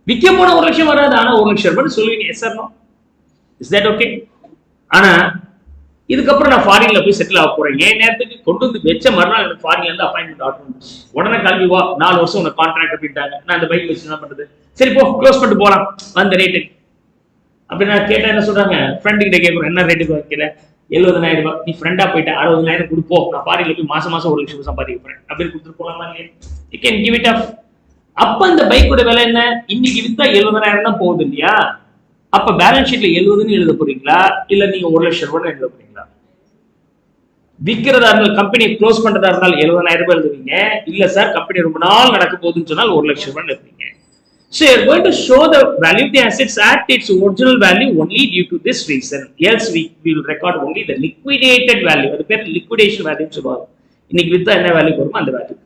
விற்க போன 1 லட்சம் வராது, ஆனா 1 லட்சம் ரூபாய் சொல்லுவீங்க. Yes or no? Is that okay? ஆனா இதுக்கப்புறம் நான் ஃபாரின்ல போய் செட்டில் ஆக போறேன், என் நேரத்துக்கு கொண்டு வந்து வச்ச மறுநாள் எனக்கு ஃபாரின்ல இருந்து அப்பாயின்மெண்ட் ஆர்டர் வந்துச்சு. உடனே கிளம்பி வா, 4 வருஷம் உனக்கு கான்ட்ராக்ட் அப்படின்ட்டாங்க. நான் அந்த பைக் வச்சு என்ன பண்றது? சரி போ, க்ளோஸ் பண்ணிட்டு போலாம் அந்த ரேட்டு. அப்படி நான் கேட்டா என்ன சொல்றாங்க? ஃப்ரெண்டு கிட்ட கேட்குறேன், என்ன ரேட்டுக்கு வைக்கல? 70,000 ரூபாய். நீ ஃப்ரெண்டா போயிட்டா 60,000 கொடுப்போம், நான் ஃபாரின்ல போய் மாசம் 1 லட்சம் சம்பாதிக்க போறேன் அப்படின்னு கொடுத்துட்டு போலாமா இல்லையா? You can give it up. அப்ப அந்த பைக்கோட விலை என்ன? இன்னைக்கு வித்தா 70,000 தான் போகுது இல்லையா? அப்ப பேலன்ஸ் ஷீட்ல 70ன்னு எழுத போறீங்களா, இல்ல நீங்க 1 லட்சம் ரூபாய் எழுத போறீங்களா? விற்கிறதா இருந்தால், கம்பெனி க்ளோஸ் பண்றதா இருந்தால் 70,000 ரூபாய் எழுதுவீங்க. இல்ல சார் கம்பெனி ரொம்ப நாள் நடக்க போகுதுன்னு சொன்னால் 1 லட்சம் ரூபாய் எழுதுவீங்க. So you are going to show the value of the assets at its original value only due to this reason. Else we will record only the liquidated value. அது பேர் liquidation value சொல்லுவாங்க. இன்னைக்கு வித்தா என்ன வேல்யூ வருமோ அந்த வேல்யூ.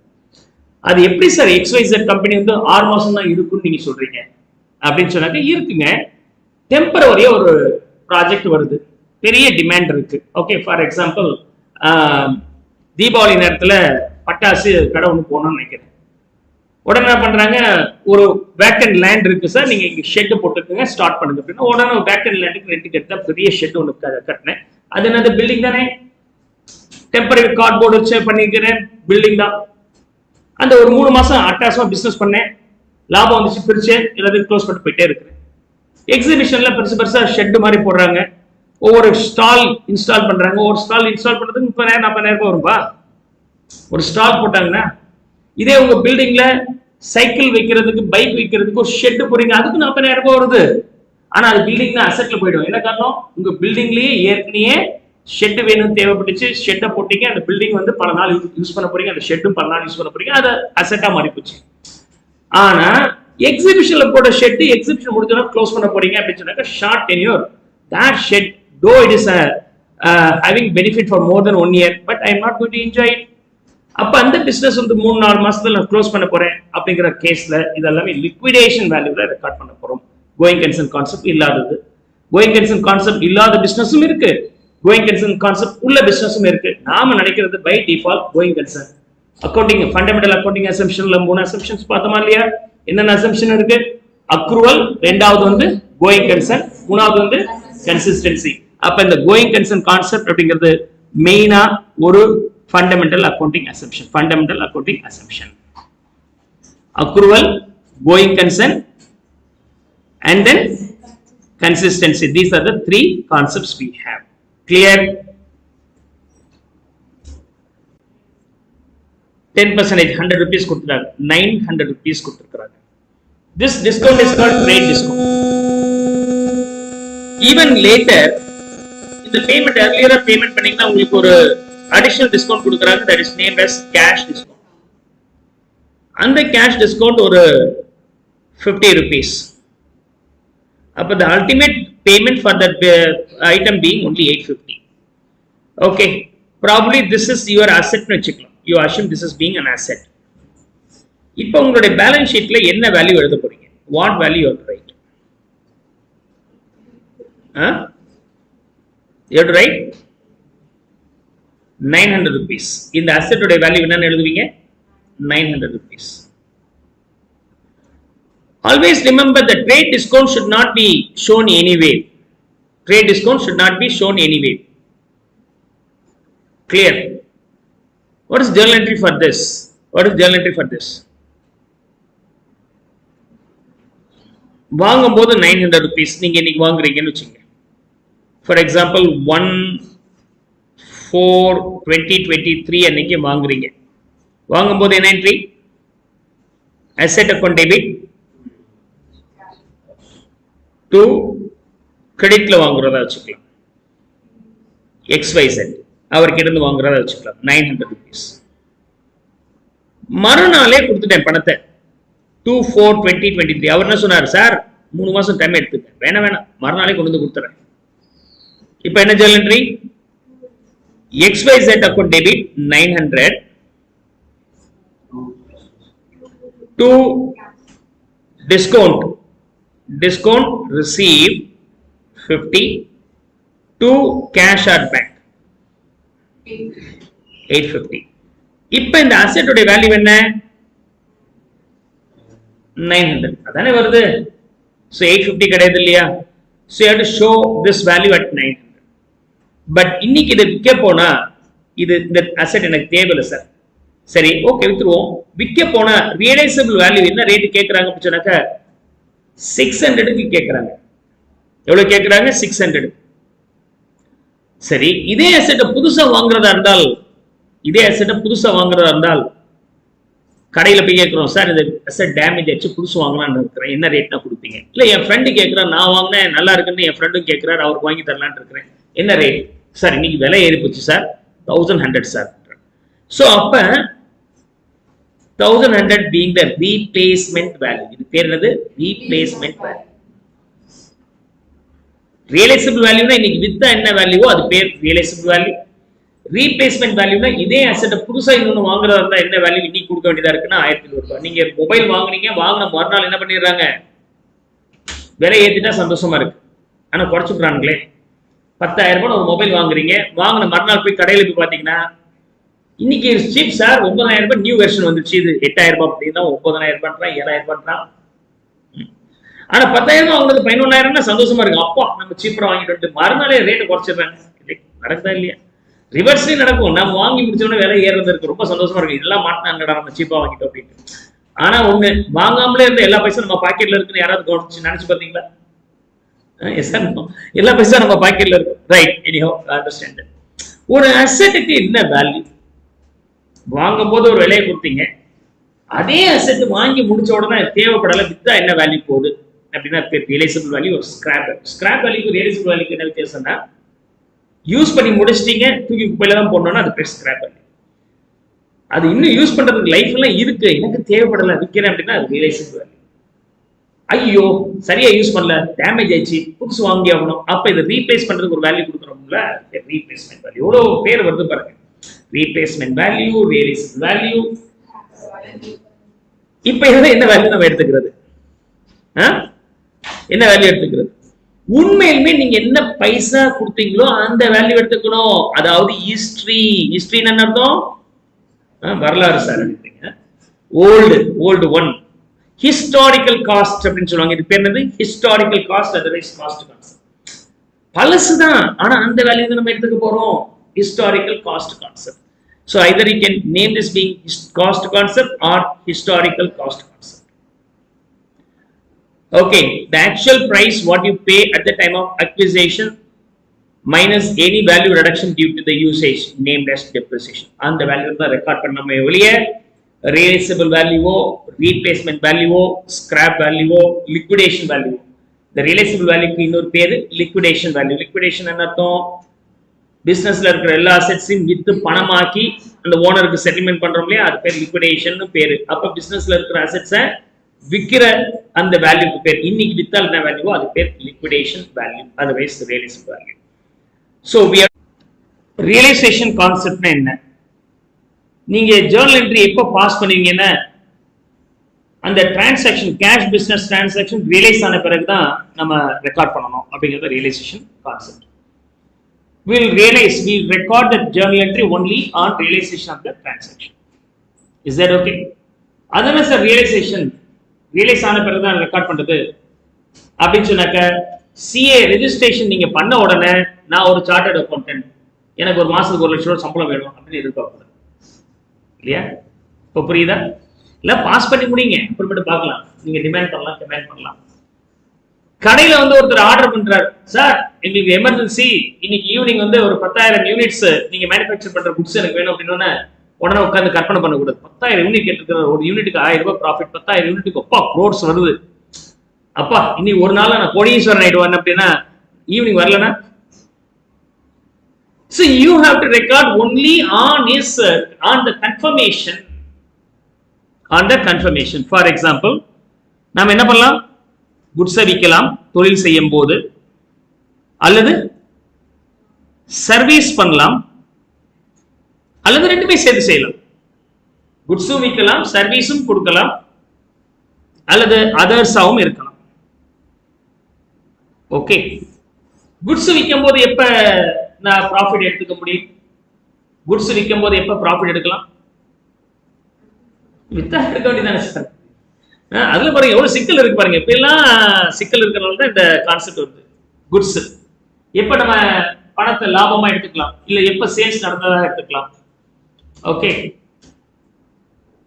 அது எப்படி சார் XYZ கம்பெனி வந்து 6 மாசம் தான் இருக்குன்னு நீங்க சொல்றீங்க அப்படின்னு சொன்னாக்க இருக்குங்க. டெம்பரவரியா ஒரு ப்ராஜெக்ட் வருது, பெரிய டிமாண்ட் இருக்கு. ஓகே, ஃபார் எக்ஸாம்பிள் தீபாவளி நேரத்துல பட்டாசு கடை ஒன்று போகணும்னு நினைக்கிறேன். உடனே என்ன பண்றாங்க, ஒரு வேக்கண்ட் லேண்ட் இருக்கு சார், நீங்க இங்க ஷெட் போட்டுக்கோங்க, ஸ்டார்ட் பண்ணுங்க அப்படின்னா உடனே வேக்கண்ட் லேண்டுக்கு ரெண்டுக்கு எடுத்தா பெரிய ஷெட் ஒன்று கட்டினேன். அது என்னது? பில்டிங் தானே. டெம்பரரி கார்ட்போர்டு வச்சு பண்ணிக்கிறேன், பில்டிங் தான். அந்த ஒரு 3 மாசம் அட்டாசமா பிசினஸ் பண்ணேன், லாபம் வந்துச்சு, பிரிச்சேன், எல்லாத்தையும் க்ளோஸ் பண்ணிட்டு போயிட்டே இருக்கிறேன். எக்ஸிபிஷன்ல பெருசு பெருசா ஷெட் மாதிரி போடுறாங்க, ஒவ்வொரு ஸ்டால் இன்ஸ்டால் பண்றாங்க. ஒரு ஸ்டால் இன்ஸ்டால் பண்றதுக்கு 30,000-40,000 ரூபாய் வரும்பா ஒரு ஸ்டால் போட்டாங்கன்னா. இதே உங்க பில்டிங்ல சைக்கிள் வைக்கிறதுக்கு, பைக் வைக்கிறதுக்கு ஒரு ஷெட் போறீங்க, அதுக்கு 40,000 ரூபாய் வருது. ஆனா அது பில்டிங் அசெட்ல போயிடும். என்ன காரணம்? உங்க பில்டிங்லயே ஏற்கனவே ஷெட் வேணும் தேவைப்பட்டுச்சு, ஷெட்டை போட்டீங்க, அந்த பில்டிங் வந்து பல நாள் யூஸ் பண்ண போறீங்க, அந்த ஷெட்டும் பல நாள் யூஸ் பண்ண போறீங்க, அது அசெட்டா மாறி போச்சு. ஆனா எக்ஸிபிஷன்ல போட்ட ஷெட் எக்ஸிபிஷன் முடிஞ்சோன்னா க்ளோஸ் பண்ண போறீங்க அப்படின்னு சொன்னாக்க short tenure. that shed though it is having benefit for more than 1 year, but I am not going to enjoy it. அப்ப அந்த பிசினஸ் வந்து 3-4 மாசத்துல நான் க்ளோஸ் பண்ண போறேன் அப்படிங்கிற கேஸ்ல இதெல்லாமே லிக்விடேஷன் வேல்யூல ரெக்கார்ட் பண்ண போறோம். கோயிங் கன்சர்ன் கான்செப்ட் இல்லாதது. கோயிங் கன்சர்ன் கான்செப்ட் இல்லாத பிசினஸும் இருக்கு, கோயிங் கன்சர்ன் கான்செப்ட் உள்ள பிசினஸும் இருக்கு. நாம நினைக்கிறது by default going concern. Accounting fundamental accounting அசம்ப்ஷன்ல 3 அசம்ப்ஷன்ஸ் பார்த்தோமா இல்லையா? என்னென்ன அசம்ப்ஷன் இருக்கு? அக்ரூவல், ரெண்டாவது வந்து கோயிங் கன்சர்ன், மூணாவது வந்து கன்சிஸ்டன்சி. அப்ப இந்த கோயிங் கன்சர்ன் கான்செப்ட் அப்படிங்கிறது மெயினா ஒரு fundamental accounting assumption. Fundamental accounting assumption. Accrual, going concern, and then consistency. These are the 3 concepts we have. Clear? 10% 100 rupees கொடுத்துறாங்க, 900 rupees கொடுத்துருக்காங்க. This discount is called trade discount. Even later, இந்த payment earlier payment பண்ணீங்கன்னா உங்களுக்கு ஒரு additional discount கொடுக்குறாங்க, that is named as cash discount. அந்த cash discount ஒரு 50 rupees. அப்ப the ultimate payment for that item being only 850. Okay, probably this is your asset னு வெச்சுக்கலாம். You assume this is being an asset. இப்போ உங்களுடைய பேலன்ஸ் ஷீட்ல என்ன வேல்யூ எழுத போறீங்க? What value you have to write? You have to write 900 rupees. இந்த asset உடைய வேல்யூ என்னன்னு எழுதுவீங்க? 900 rupees. Always remember the trade discount should not be shown anyway. Trade discount should not be shown anyway. Clear? What is journal entry for this? What is journal entry for this? வாங்கும்போது 900 rupees நீங்க இன்னைக்கு வாங்குறீங்கன்னு வச்சுங்க. ஃபார் எக்ஸாம்பிள் 1/4/2023 அன்னைக்கு வாங்குறீங்க. வாங்கும்போது என்ன entry? asset account debit to creditல வாங்குறதா வச்சுக்கலாம். XYZ அவர்கிட்ட இருந்து வாங்குறதா வச்சுக்கலாம். 900 rupees. மறுநாளே கொடுத்துட்டேன் பணத்தை. 2/4/2023. அவர் என்ன சொன்னார்? சார் 3 மாசம் டைம் எடுத்துட்டேன். வேணாம் மறுநாளே கொண்டு வந்து கொடுத்துறேன். இப்போ என்ன journal entry? XYZ account debit 900 to discount receive 50 to cash at bank 850. இப்போ இந்த asset உடைய வேல்யூ என்ன? 900 அதானே வருது. so 850 கிடையாது இல்லையா? so you have to show this value at 900. But இன்னைக்கு இதை விற்க போனா இது இந்த அசெட் எனக்கு தேவையில்லை சார். சரி ஓகே வித்துருவோம். விற்க போனா ரியலைசபிள் வேல்யூ என்ன ரேட் கேட்கறாங்க அப்படின்னாக்க 600க்கு கேட்கறாங்க. எவ்வளவு கேட்கறாங்க? 600. சரி இதே அசெட்டை புதுசா வாங்குறதா இருந்தால் கடையில போய் கேட்கிறோம், சார் இந்த அசெட் டேமேஜ் ஆச்சு புதுசு வாங்கலாம்னு இருக்கிறேன், என்ன ரேட்னா கொடுப்பீங்க? இல்ல என் ஃப்ரெண்டு கேட்கிறான், நான் வாங்கினேன் நல்லா இருக்குன்னு என் ஃப்ரெண்டும் கேட்கிறாரு, அவருக்கு வாங்கி தரலான்னு இருக்கிறேன், என்ன ரேட்? சார் இன்னைக்கு விலை ஏறி போச்சு சார், 1100 சார். ஸோ அப்ப 1100 being the replacement value. இது பேர் என்னது? replacement value. realizable value னா இன்னைக்கு வித்தா என்ன வேல்யூவோ அது பேர் realizable value. replacement value னா இதே அசெட் புதுசா இன்னொன்னு வாங்குறதா இருந்தா என்ன வேல்யூ இன்னைக்கு கொடுக்க வேண்டியதா இருக்குன்னா 1200 ரூபாய். நீங்க மொபைல் வாங்குனீங்க, வாங்கின மறுநாள் என்ன பண்ணிடுறாங்க? விலை ஏத்திட்டா சந்தோஷமா இருக்கு, ஆனா குறைச்சுக்கிறாங்களே. 10,000 ரூபாய் ஒரு மொபைல் வாங்குறீங்க, வாங்கின மறுநாள் போய் கடையில போய் பாத்தீங்கன்னா இன்னைக்கு சீப் சார் 9,000 ரூபாய் நியூ வெர்ஷன் வந்துச்சு, இது 8,000 ரூபாய் அப்படின்னா 9,000 ரூபாய் 7,000 ரூபாய். ஆனா 10,000 ரூபாய் வாங்குறது 11,000 சந்தோஷமா இருக்கு, அப்பா நம்ம சீப்பரா வாங்கிட்டு வந்து மறுநாளே ரேட்டு குறைச்சிடுறாங்க. நடக்குதா இல்லையா? ரிவர்ஸ்லயும் நடக்கும். நம்ம வாங்கி முடிச்சோட விலை ஏறது இருக்கு, ரொம்ப சந்தோஷமா இருக்கு, இதெல்லாம் மாட்டினாங்கடா நம்ம சீப்பா வாங்கிட்டோம் அப்படின்னு. ஆனா ஒண்ணு, வாங்காமலே இருந்த எல்லா பைசா நம்ம பாக்கெட்ல இருக்குன்னு யாராவது கவனிச்சு நினைச்சு பாத்தீங்களா? எல்லா பைசா நம்ம பாக்கெட்ல இருக்கும். Right, anyhow understand. ஒரு அசெட்டுக்கு என்ன வேல்யூ? வாங்கும் போது ஒரு விலையை கொடுத்தீங்க, அதே அசெட் வாங்கி முடிச்ச உடனே தேவைப்படல, வித்தா என்ன வேல்யூ போகுது அப்படின்னா ரியலைசபிள் வேல்யூ. ஒரு ஸ்கிராப் வேல்யூக்கு ரியலைசபிள் வேல்யூக்கு என்ன வித்தியாசம்னா, யூஸ் பண்ணி முடிச்சிட்டீங்க தூக்கி குப்பையில தான் போடணும்னா அது பேர் ஸ்கிராப் வேல்யூ. அது இன்னும் யூஸ் பண்றதுக்கு லைஃப் எல்லாம் இருக்கு, எனக்கு தேவைப்படல விற்கிறேன் அப்படின்னா அது ரியலைசபிள் வேல்யூ. ஐயோ சரியா யூஸ் பண்ணல, டேமேஜ் ஆயிடுச்சு, புதுசு வாங்கி ஆகணும், அப்ப இதை ரீப்ளேஸ் பண்றதுக்கு ஒரு வேல்யூ கொடுக்குறோம்ல, ரீப்ளேஸ்மெண்ட் வேல்யூ. எவ்வளவு பேர் வருது பாருங்க. Replacement value, realisable value. இப்ப இதுல என்ன வேல்யூ நம்ம எடுத்துக்கிறது? என்ன வேல்யூ எடுத்துக்கிறது? உண்மையிலுமே நீங்க என்ன பைசா கொடுத்தீங்களோ அந்த வேல்யூ எடுத்துக்கணும். அதாவது ஹிஸ்டரி என்ன அர்த்தம்? வரலாறு சார் எடுத்தீங்க. Old one. ஹிஸ்டாரிக்கல் காஸ்ட் அப்படின்னு சொல்லுவாங்க. இது பேர் என்னது? Historical cost, otherwise cost concept. பழசுதான், ஆனா அந்த வேல்யூ நம்ம எடுத்துக்க போறோம், historical cost concept. So either you can name this being cost concept or historical cost concept. Okay, the actual price what you pay at the time of acquisition minus any value reduction due to the usage named as depreciation. And the value தான் ரெக்கார்ட் பண்ணாம வெளிய realizable value, replacement value, scrap value, liquidation value. The realizable value க்கு இன்னொரு பேரு liquidation value. Liquidation என்ன அர்த்தம்? பிசினஸ்ல இருக்கிற எல்லா அசெட்ஸையும் வித்து பணமாக்கி அந்த ஓனருக்கு செட்டில்மெண்ட் பண்றோம் இல்லையா, அது பேர் லிக்விடேஷன் பேரு. அப்ப பிசினஸ்ல இருக்கிற அசெட்ஸை விக்கிற அந்த வேல்யூக்கு பேர், இன்னைக்கு வித்தால் என்ன வேல்யூவோ அது பேர் liquidation value, otherwise realisable value. So realisation கான்செப்ட்னா என்ன? நீங்க ஜர்னல் என்ட்ரி எப்போ பாஸ் பண்ணுவீங்கன்னா, அந்த transaction cash business transaction realise ஆன பிறகுதான் நம்ம ரெக்கார்ட் பண்ணணும் அப்படிங்கிறது realisation concept. We'll record the journal entry only on realization of the transaction. Is that okay? Otherwise the realize ஆன பிறகு தான் ரெக்கார்ட் பண்றது அப்படின்னு சொன்னாக்க, CA ரெஜிஸ்ட்ரேஷன் நீங்க பண்ண உடனே நான் ஒரு சார்ட்டர்ட் அக்கௌண்டன்ட், எனக்கு ஒரு மாசத்துக்கு 1 லட்சம் ரூபாய் சம்பளம் வேணும் அப்படின்னு எதிர்பார்க்கணும். இல்லையா? இப்போ புரியுதா? இல்ல பாஸ் பண்ணி முடிங்க, அப்புறமேட்டு பார்க்கலாம். நீங்க டிமாண்ட் பண்ணலாம், கமெண்ட் பண்ணலாம். கடையில வந்து ஒருத்தர் ஆர்டர் பண்றாரு, சார் எங்களுக்கு எமர்ஜென்சி இன்னைக்கு ஈவினிங் வந்து ஒரு 10,000 யூனிட்ஸ் நீங்க மேனுஃபேக்சர் பண்ற குட்ஸ் எனக்கு வேணும் அப்படின்னு உடனே உட்காந்து கற்பனை பண்ணக்கூடாது. 10,000 யூனிட் கேட்டுருக்கிற, ஒரு யூனிட்டுக்கு 1000 ரூபாய் ப்ராஃபிட், 10,000 யூனிட்டுக்கு அப்பா க்ரோர்ஸ் வருது, அப்பா இன்னைக்கு ஒரு நாள் நான் கோடீஸ்வரன் ஆயிடுவேன் அப்படின்னா ஈவினிங் வரலன்னா. So you have to record only on the confirmation. On the confirmation. For example, நாம் என்ன பண்ணலாம்? குட்ஸை விற்கலாம் தொழில் செய்யும் போது, அல்லது சர்வீஸ் பண்ணலாம், அல்லது ரெண்டுமே சேர்த்து செய்யலாம். குட்ஸும் விற்கலாம், சர்வீஸும் கொடுக்கலாம், அல்லது அதர்ஸாவும் இருக்கலாம். ஓகே, குட்ஸ் விற்கும் போது எப்ப நான் ப்ராஃபிட் எடுத்துக்க முடியும்? குட்ஸ் விற்கும் போது எப்ப ப்ராஃபிட் எடுக்கலாம்? வித்தா எடுக்க வேண்டியதானே சார். அதுல பாருங்க எவ்வளவு சிக்கல் இருக்கு பாருங்க. இப்ப எல்லாம் சிக்கல் இருக்கிறனால தான் இந்த கான்செப்ட் வருது. குட்ஸ் எப்ப நம்ம பணத்தை லாபமா எடுத்துக்கலாம், இல்ல எப்ப சேல்ஸ் நடந்ததா எடுத்துக்கலாம். ஓகே,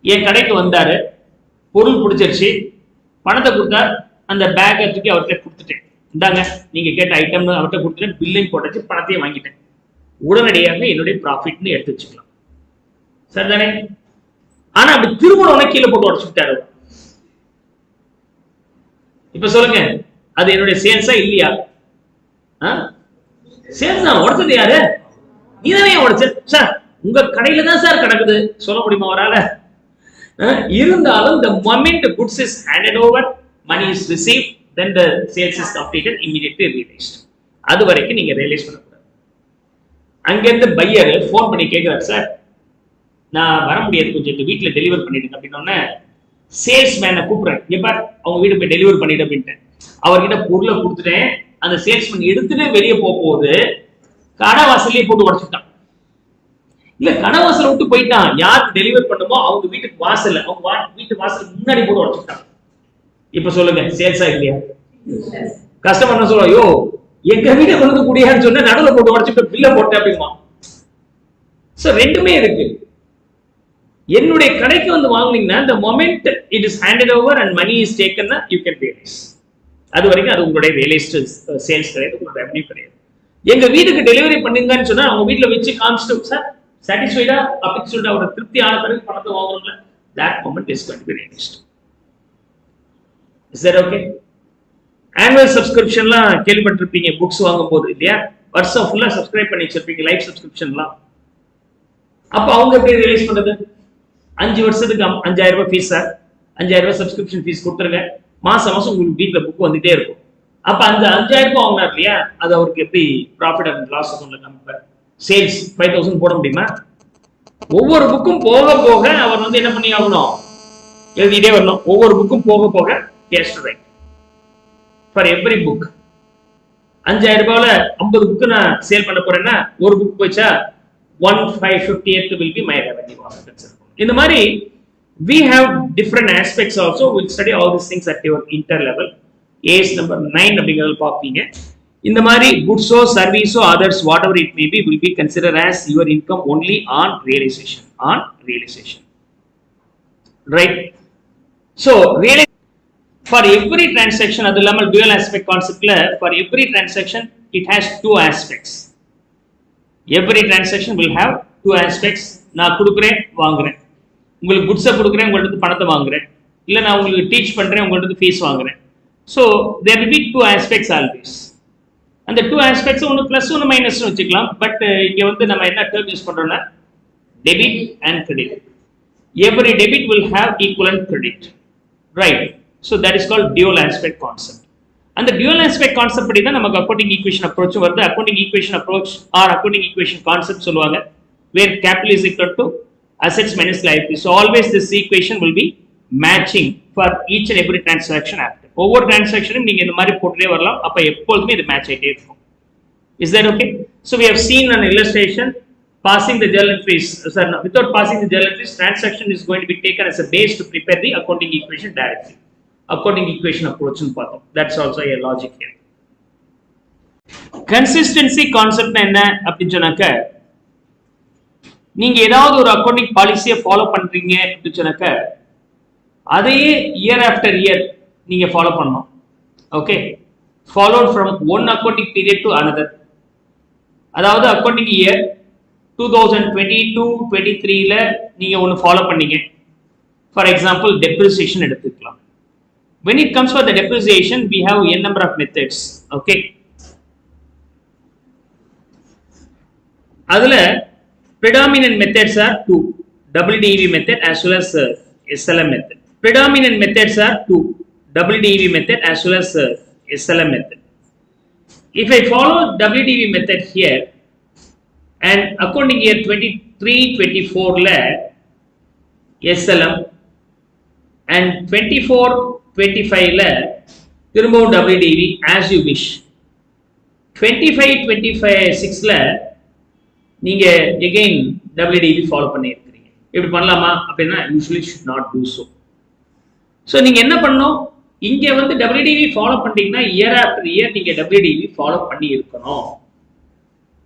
என் கடைக்கு வந்தாரு, பொருள் பிடிச்சிருச்சு, பணத்தை கொடுத்தா, அந்த பேக்கை தூக்கி அவர்கிட்ட கொடுத்துட்டேன், இந்தாங்க நீங்க கேட்ட ஐட்டம் அவர்கிட்ட கொடுத்துட்டேன், பில்லையும் போட்டாச்சு, பணத்தையும் வாங்கிட்டேன். உடனடியாக என்னுடைய ப்ராஃபிட்னு எடுத்து வச்சுக்கலாம், சரிதானே? ஆனா அப்படி திரும்ப கீழே போட்டு உடச்சுட்டாரு. இப்ப சொல்லுங்க, அது என்னுடைய சேல்ஸா இல்லையா? சேல்ஸ் தான். உடச்சது யாரு? நீதானே உடச்ச. சார் உங்க கடையில தான் சார் கிடக்குது சொல்ல முடியுமா வரால? இருந்தாலும் the moment the goods is handed over, money is received, then the sales is completed, immediately realized. அது வரைக்கும் நீங்க ரியலைஸ் பண்ணக்கூடாது. அங்கிருந்து பையர் போன் பண்ணி கேட்கிறார், சார் நான் வர முடியாது, கொஞ்சம் வீட்டுல டெலிவர் பண்ணிடுங்க அப்படின்னோடனே சேல்ஸ்மேனை கூப்பிடுறேன், எப்ப அவங்க வீடு போய் டெலிவர் பண்ணிட்டு அப்படின்ட்டு அவர்கிட்ட பொருளை கொடுத்துட்டேன். அந்த சேல்ஸ்மேன் எடுத்துட்டு வெளியே போகும்போது கடை வாசல்லையே போட்டு உடச்சுட்டான். இல்ல கடை வாசல் விட்டு போயிட்டான், யாருக்கு டெலிவர் பண்ணுமோ அவங்க வீட்டுக்கு வாசல்ல, அவங்க வீட்டு வாசல் முன்னாடி போட்டு உடச்சுட்டான். இப்ப சொல்லுங்க, சேல்ஸா இல்லையா? கஸ்டமர் என்ன சொல்லுவா, யோ எங்க வீட்டை கொண்டு கூடியான்னு சொன்ன நடுவில் போட்டு உடச்சுட்டு பில்ல போட்டேன் அப்படிமா. சோ ரெண்டுமே இருக்கு. என்னுடைய கடைக்கு வந்து வாங்குனீங்கன்னா the moment it is handed over and money is taken, you can realize. அது வரைக்கும் அது உங்களுடைய ரியலைஸ்ட் சேல்ஸ் கிடையாது, உங்களுடைய ரெவென்யூ கிடையாது. எங்க வீட்டுக்கு டெலிவரி பண்ணுங்கன்னு சொன்னா அவங்க வீட்டுல வச்சு காமிச்சிட்டு சார் சாட்டிஸ்ஃபைடா அப்படின்னு சொல்லிட்டு அவரோட திருப்தி ஆன பிறகு பணத்தை வாங்குறோம்ல, that moment is going to be realized. Is that okay? Annual subscriptionலாம் கேள்விப்பட்டிருப்பீங்க, புக்ஸ் வாங்கும் போது இல்லையா? வருஷம் ஃபுல்லா சப்ஸ்கிரைப் பண்ணி வச்சிருப்பீங்க, லைஃப் சப்ஸ்கிரிப்ஷன்லாம். அப்ப அவங்க எப்படி ரியலைஸ் பண்றது? 5 வருஷத்துக்கு 5,000 ரூபாய் ஃபீஸ் சார், 5,000 ரூபாய் சப்ஸ்கிரிப்ஷன் ஃபீஸ் கொடுத்துருங்க, மாசம் மாசம் உங்களுக்கு வீட்டுல புக் வந்துட்டே இருக்கும். அப்ப அந்த 5,000 ரூபாய் வாங்கினார் இல்லையா, அது அவருக்கு எப்படி ப்ராஃபிட் அண்ட் லாஸ் நம்ம சேல்ஸ் 5,000 போட முடியுமா? ஒவ்வொரு புக்கும் போக போக அவர் வந்து என்ன பண்ணி ஆகணும், எழுதிட்டே வரணும். ஒவ்வொரு புக்கும் போக போக cash right for every book. 5,000 ரூபாயில 50 புக்கு நான் சேல் பண்ண போறேன்னா ஒரு புக் போச்சா 1,558 will be my revenue. இந்த மாதிரி we have different aspects also. We'll study all these things at your inter level. AS number 9 அப்படிங்கறது பாப்பீங்க. இந்த மாதிரி goods or service or others whatever it may be will be considered as your income only on realization. Right? So for every transaction, அது இல்லாம dual aspect conceptல for every transaction it has two aspects. Every transaction will have two aspects. நான் கொடுக்குறேன் வாங்குறேன், உங்களுக்கு குட்ஸை கொடுக்குறேன் உங்கள்கிட்ட பணத்தை வாங்குறேன், இல்லை நான் உங்களுக்கு டீச் பண்ணுறேன் உங்கள்கிட்ட ஃபீஸ் வாங்குறேன். So there will be two aspects always. அந்த டூ ஆஸ்பெக்ட்ஸ் ஒன்று ப்ளஸ் ஒன்று மைனஸ்னு வச்சுக்கலாம். பட் இங்கே வந்து நம்ம என்ன டேர்ம் யூஸ் பண்ணுறோம்னா debit and credit. Every debit will have equivalent credit, right? So that is called dual aspect concept. அந்த டியூவல் ஆஸ்பெக்ட் கான்செப்ட் படி தான் நமக்கு அக்கௌண்டிங் ஈக்குவேஷன் அப்ரோச் வருது. Accounting equation approach or accounting equation concept சொல்லுவாங்க, where capital is equal to assets minus liabilities. So always this equation will be matching for each and every transaction after. ஒவ்வொரு டிரான்சாக்ஷனும் நீங்க இந்த மாதிரி போட்டுட்டே வரலாம், அப்ப எப்பொழுதுமே இது மேட்ச் ஆயிட்டே இருக்கும். Is that okay? So we have seen an illustration passing the journal entries. Sir, without passing the journal entries, transaction is going to be taken as a base to prepare the accounting equation directly. Accounting equation approach nu paathom. That's also a logic here. Consistency concept என்ன அப்படி சொன்னாக்க, நீங்க ஏதாவது ஒரு அக்கௌண்டிங் பாலிசியை ஃபாலோ பண்றீங்க அப்படின்னு சொன்னாக்க அதையே இயர் ஆஃப்டர் இயர் நீங்க ஃபாலோ பண்ணணும். Okay, followed from one accounting period to another. அதாவது அக்கௌண்டிங் இயர் 2022-23ல நீங்க ஒன்னு ஃபாலோ பண்ணீங்க. ஃபார் எக்ஸாம்பிள் டெப்ரிசியேஷன் எடுத்துக்கலாம். When it comes for the depreciation, we have n number of methods. Okay, அதுல predominant methods are two, WDV method as well as SLM method. Predominant methods are two, WDV method as well as SLM method. If I follow WDV method here and accounting year 23-24 la SLM and 24-25 la திரும்பவும் WDV as you wish. 25-26 la நீங்க again WDV ஃபாலோ பண்ணியிருக்கீங்க. இப்படி பண்ணலாமா அப்படின்னா usually should not do so. So நீங்க என்ன பண்ணணும், இங்க வந்து WDV ஃபாலோ பண்ணிட்டீங்கன்னா இயர் ஆஃப்டர் இயர் நீங்க WDV ஃபாலோ பண்ணி இருக்கணும்.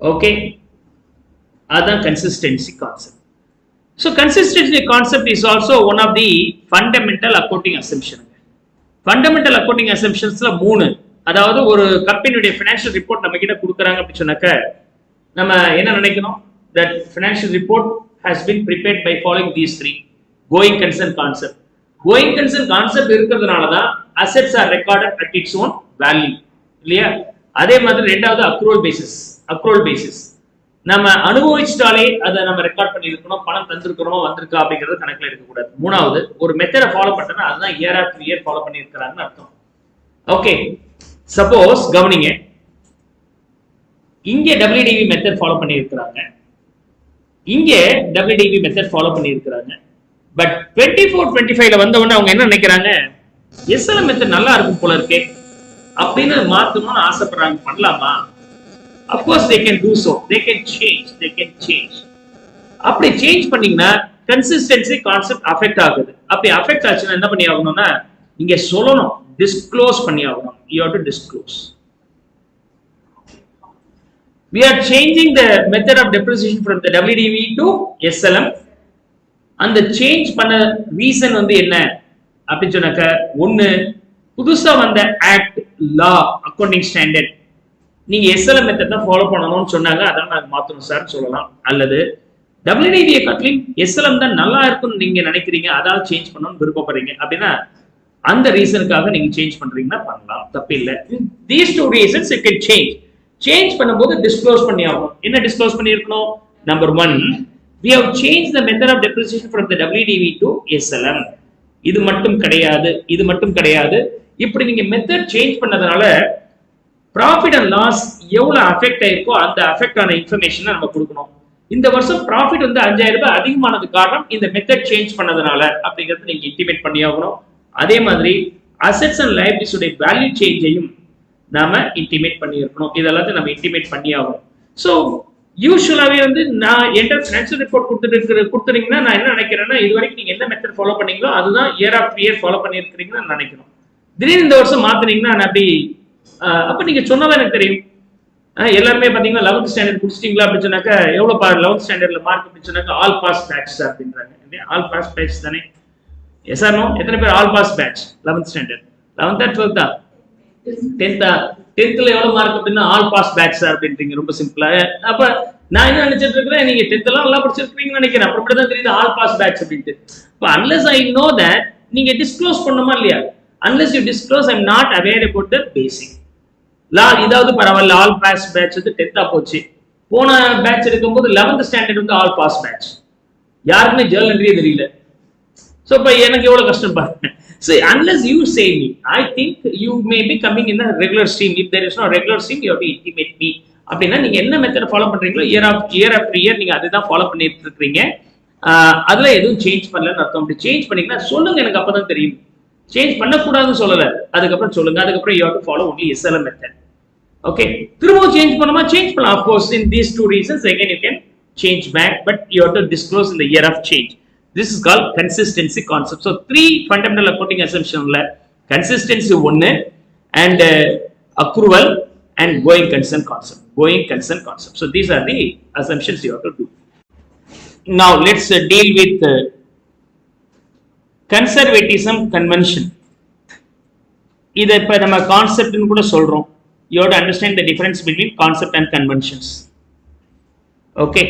ஓகே, அதுதான் consistency concept. So consistency concept is also one of the fundamental accounting assumption. Fundamental accounting அசம்ஷன்ஸ்ல 3. அதாவது ஒரு கம்பெனியுடைய ஃபினான்ஷியல் ரிப்போர்ட் நம்ம கிட்ட கொடுக்குறாங்க அப்படின்னு சொன்னாக்க நம்ம என்ன நினைக்கணும், that financial report has been prepared by following these 3 going concern concept. Going concern concept இருக்கிறதுனால தான் assets are recorded at its own value இல்லையா. அதே மாதிரி ரெண்டாவது accrual basis நம்ம அனுபவிச்சிட்டாலே அதை நம்ம ரெக்கார்ட் பண்ணி இருக்கணும், பணம் தந்திருக்கிறோம் வந்திருக்கா அப்படிங்கறது கணக்குல எடுக்க கூடாது. மூணாவது ஒரு மெத்தடை ஃபாலோ பண்ணா அதுதான் இயர் ஆஃப்டர் இயர் ஃபாலோ பண்ணி இருக்காங்கன்னு அர்த்தம். ஓகே, சப்போஸ் கவனிங்க, இங்க WDV மெத்தட் ஃபாலோ பண்ணி இருக்காங்க, இங்க WDV மெத்தட் ஃபாலோ பண்ணி இருக்காங்க. பட் 24-25ல வந்தவொடனே அவங்க என்ன நினைக்கிறாங்க, SLM மெத்தட் நல்லா இருக்கும் போல இருக்கே அப்படின்னு மாத்தணும்னு ஆசைப்படுறாங்க. பண்ணலாமா? Of course they can do so. They can change. அப்படி சேஞ்ச் பண்ணீங்கன்னா கன்சிஸ்டன்சி கான்செப்ட் அஃபெக்ட் ஆகுது. அப்படி அஃபெக்ட் ஆச்சுன்னா என்ன பண்ணி ஆகணும்னா நீங்க சொல்லணும், டிஸ்க்ளோஸ் பண்ணி ஆகணும். You have to disclose. We are changing the method of depreciation from the WDV to SLM. அந்த சேஞ்ச் பண்ண ரீசன் வந்து என்ன அப்படின்னு சொன்னாக்க, ஒன்னு புதுசா வந்த ஆக்ட், லா, அக்கௌண்டிங் ஸ்டாண்டர்ட் நீங்க SLM மெத்தட் தான் ஃபாலோ பண்ணணும்னு சொன்னாங்க, அதான் நாங்க மாத்தணும் சார் சொல்லலாம். அல்லது WDV காட்டிலும் SLM தான் நல்லா இருக்கும்னு நீங்க நினைக்கிறீங்க, அதாவது சேஞ்ச் பண்ணணும்னு விருப்பப்படுறீங்க அப்படின்னா அந்த ரீசனுக்காக நீங்க சேஞ்ச் பண்றீங்கன்னா பண்ணலாம், தப்பு இல்லை. These 2 reasons you can change. Change பண்ணும்போது டிஸ்க்ளோஸ் பண்ணி ஆகும். என்ன டிஸ்க்ளோஸ் பண்ணி இருக்கணும்? Number 1, we have changed the method of depreciation from the WDV to SLM. இது மட்டும் கிடையாது. இப்படி நீங்க மெத்தட் சேஞ்ச் பண்ணதுனால ப்ராஃபிட் அண்ட் லாஸ் எவ்வளவு அஃபெக்ட் ஆயிருக்கோ அந்த அஃபெக்ட் ஆன இன்ஃபர்மேஷன் நம்ம கொடுக்கணும். இந்த வருஷம் ப்ராஃபிட் வந்து 5000 ரூபாய் அதிகமானது காரணம் இந்த மெத்தட் சேஞ்ச் பண்ணதுனால அப்படிங்கறது நீங்க இன்டிமேட் பண்ணி ஆகணும். அதே மாதிரி அசெட்ஸ் அண்ட் லைபிலிட்டிஸ் உடைய வேல்யூ சேஞ்சையும் நாம இன்டிமேட் பண்ணி இருக்கணும். இதெல்லாம் நம்ம இன்டிமேட் பண்ணி ஆகணும். ஸோ யூஸ்வலாவே வந்து நான் என்கிட்ட ஃபினான்ஷியல் ரிப்போர்ட் கொடுத்துட்டீங்கன்னா நான் என்ன நினைக்கிறேன்னா, இது வரைக்கும் நீங்க என்ன மெத்தட் ஃபாலோ பண்ணீங்களோ அதுதான் இயர் ஆஃப்டர் இயர் ஃபாலோ பண்ணியிருக்கிறீங்கன்னு நான் நினைக்கணும். திடீர்னு இந்த வருஷம் மாத்தினீங்கன்னா நான் அப்படி அப்ப நீங்க சொன்னாதான் எனக்கு தெரியும். எல்லாருமே பாத்தீங்கன்னா 11th ஸ்டாண்டர்ட் முடிச்சிட்டீங்களா அப்படின்னு சொன்னாக்க எவ்வளவு 11th ஸ்டாண்டர்ட்ல மார்க் அப்படின்னு சொன்னாக்க ஆல் பாஸ் பேட்ச் அப்படின்றாங்க. ஆல் பாஸ் பேட்ச் தானே? Yes or no? எத்தனை பேர் all pass batch 11th standard? 11th 12th 10th 10th எவ்வளவு மார்க் அப்படின்னா ஆல் பாஸ் பேட்ச் அப்படின்றீங்க. ரொம்ப சிம்பிளா. அப்ப நான் என்ன நினைச்சிட்டு இருக்கிறேன், நீங்க 10th எல்லாம் நல்லா படிச்சிருக்கீங்கன்னு நினைக்கிறேன். அப்புறம் தான் தெரியுது ஆல் பாஸ் பேட்ச் அப்படின்ட்டு. unless I know that நீங்க டிஸ்க்ளோஸ் பண்ணுமா இல்லையா? unless you disclose, I'm not aware about the basic. இதாவது பரவாயில்ல, ஆல் பாஸ் பேட்ச் வந்து 10th போச்சு. போன பேட்ச் எடுக்கும்போது 11th ஸ்டாண்டர்ட் வந்து ஆல் பாஸ் பேட்ச், யாருக்குமே ஜேர்னல் என்ட்ரியே தெரியல. ஸோ இப்போ எனக்கு எவ்வளவு கஷ்டம் பாருங்க. So unless you say me, I think you may be coming in a regular stream. If there is no regular stream, you have to intimate me. அப்படின்னா நீங்க என்ன மெத்தட் ஃபாலோ பண்றீங்களோ இயர் ஆஃப்டர் இயர் நீங்க அதுதான் ஃபாலோ பண்ணிட்டு இருக்கீங்க. அதுல எதுவும் சேஞ்ச் பண்ணலன்னு அர்த்தம். அப்படி சேஞ்ச் பண்ணீங்கன்னா சொல்லுங்க, எனக்கு அப்பதான் தெரியும். சேஞ்ச் பண்ணக்கூடாதுன்னு சொல்லல, அதுக்கப்புறம் சொல்லுங்க. அதுக்கப்புறம் you have to follow only SLM method. Okay, திரும்பவும் சேஞ்ச் பண்ணுமா? சேஞ்ச் பண்ணலாம். Of course, in these 2 reasons again you can change back, but you have to disclose in the year of change. This is called consistency concept. So 3 fundamental accounting assumptions la consistency 1 and accrual and going concern concept. So these are the assumptions you have to do. Now let's deal with conservatism convention. இதை இப்ப நம்ம கான்செப்ட்னு கூட சொல்றோம். You have to understand the difference between concept and conventions. Okay,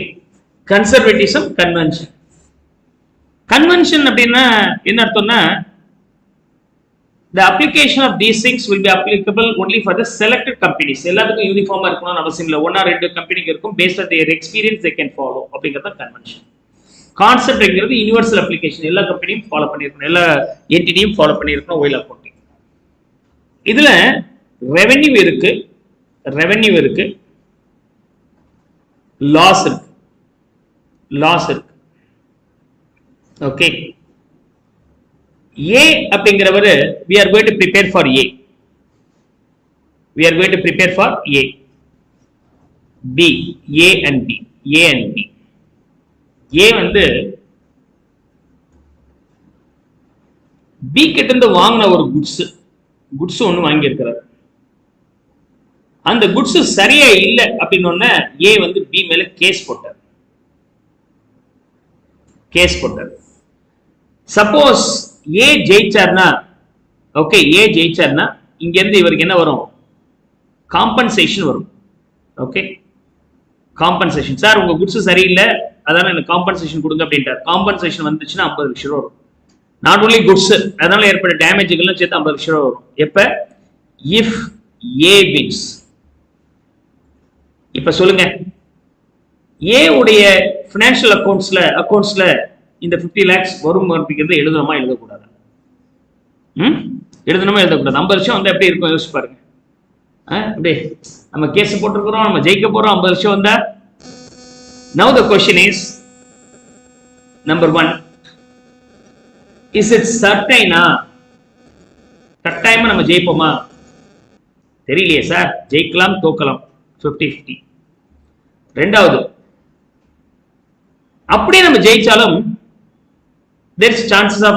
conservatism convention. Convention அப்படின்னா என்ன அர்த்தம்னா the application of these things will be applicable only for the selected companies. எல்லாத்துக்கும் யூனிஃபார்மா இருக்கணும்னு அவசியம் இல்லை. ஒன்னா ரெண்டு கம்பெனிக்கு இருக்கும். based on their experience they can follow. அப்படிங்கறது கன்வென்ஷன். கான்செப்ட்ங்கிறது யூனிவர்சல் அப்ளிகேஷன். எல்லா கம்பெனியும் ஃபாலோ பண்ணிருக்கணும், எல்லா என்டிட்டியும் ஃபாலோ பண்ணிருக்கணும் ஒயில் அக்கவுண்டிங். இதுல ரெவென்யூ இருக்கு, லாஸ் இருக்கு. ஓகே, ஏ அப்படிங்கிறவரு we are going to prepare for A. B, A and B. A வந்து B கிட்ட இருந்து வாங்கின ஒரு குட்ஸ் ஒண்ணு வாங்கி இருக்கிறார். அந்த குட்ஸ் சரியா இல்லை அப்படின்னு ஏ வந்து பி மேல கேஸ் போட்டார். சப்போஸ் ஏ ஜெயிச்சார்னா, ஓகே, ஏ ஜெயிச்சார்னா இங்க இருந்து இவருக்கு என்ன வரும்? காம்பன்சேஷன் வரும். Okay, compensation. சார் உங்க குட்ஸ் சரியில்லை, அதான எனக்கு காம்பன்சேஷன் கொடுங்க அப்படின்ட்டார். காம்பன்சேஷன் வந்துச்சுன்னா 50 லட்சம் ரூபா வரும். நாட் ஓன்லி குட்ஸ், அதனால ஏற்பட்ட டேமேஜ்கள் சேர்த்து 50 லட்சம் ரூபா வரும். எப்ப? If A wins. இப்ப சொல்லுங்க, ஏ உடைய பினான்சியல் அக்கவுண்ட்ஸ்ல இந்த 50 lakhs வரும் அப்படிங்கிறது எழுதணுமா எழுதக்கூடாது? எழுதணுமா எழுதக்கூடாது? 50 லட்சம் வந்து எப்படி இருக்கும் யோசிச்சு பாருங்க. அப்படியே நம்ம கேஸ் போட்டிருக்கிறோம், நம்ம ஜெயிக்க போறோம், 50 லட்சம் வந்தா. Now the question is, number 1, is it certain? கட்டாயமா நம்ம ஜெயிப்போமா? தெரியலையே சார், ஜெயிக்கலாம் தோக்கலாம், 50-50. ரெண்டாவது, அப்படியே நம்ம ஜெயிச்சாலும் there is chances of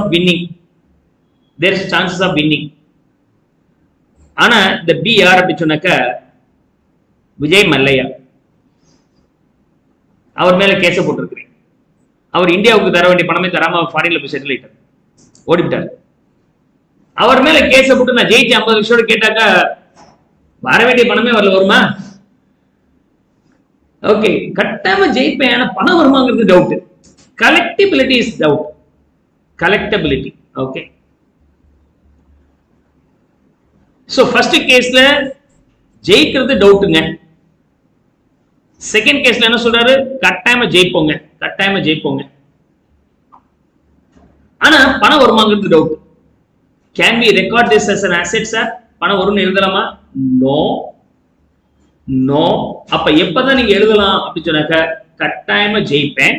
winning. ஆனா இந்த பி யார் அப்படி சொன்னாக்க விஜய் மல்லையா, அவர் மேல கேச போட்டிருக்கிறேன். அவர் இந்தியாவுக்கு தர வேண்டிய பணமே தராம ஃபாரின்ல போய் செட்டில் ஆயிட்டார், ஓடிவிட்டார். அவர் மேல கேச போட்டு நான் ஜெயிச்சு 50 லட்சம் கேட்டாக்கா வர வேண்டிய பணமே வருமா? ஓகே, கட்டாம ஜெயிப்பேன், ஆனா பணம் வருமாங்கிறது doubt. Collectability is doubt. Collectability. Okay, so first கேஸ்ல ஜெயிக்கிறது டவுட்டுங்க. செகண்ட் கேஸ்ல என்ன சொல்றாரு? கட்டாயமா ஜெயிப்போங்க. ஆனா பணம் வருமாங்கிறது doubt. Can we record this as an asset sir? பணம் வரும்னு எழுதலாமா? நோ. அப்ப எப்பதான் நீங்க எழுதலாம் அப்படின்னு சொன்னாக்க, கட்டாயமா ஜெயிப்பேன்,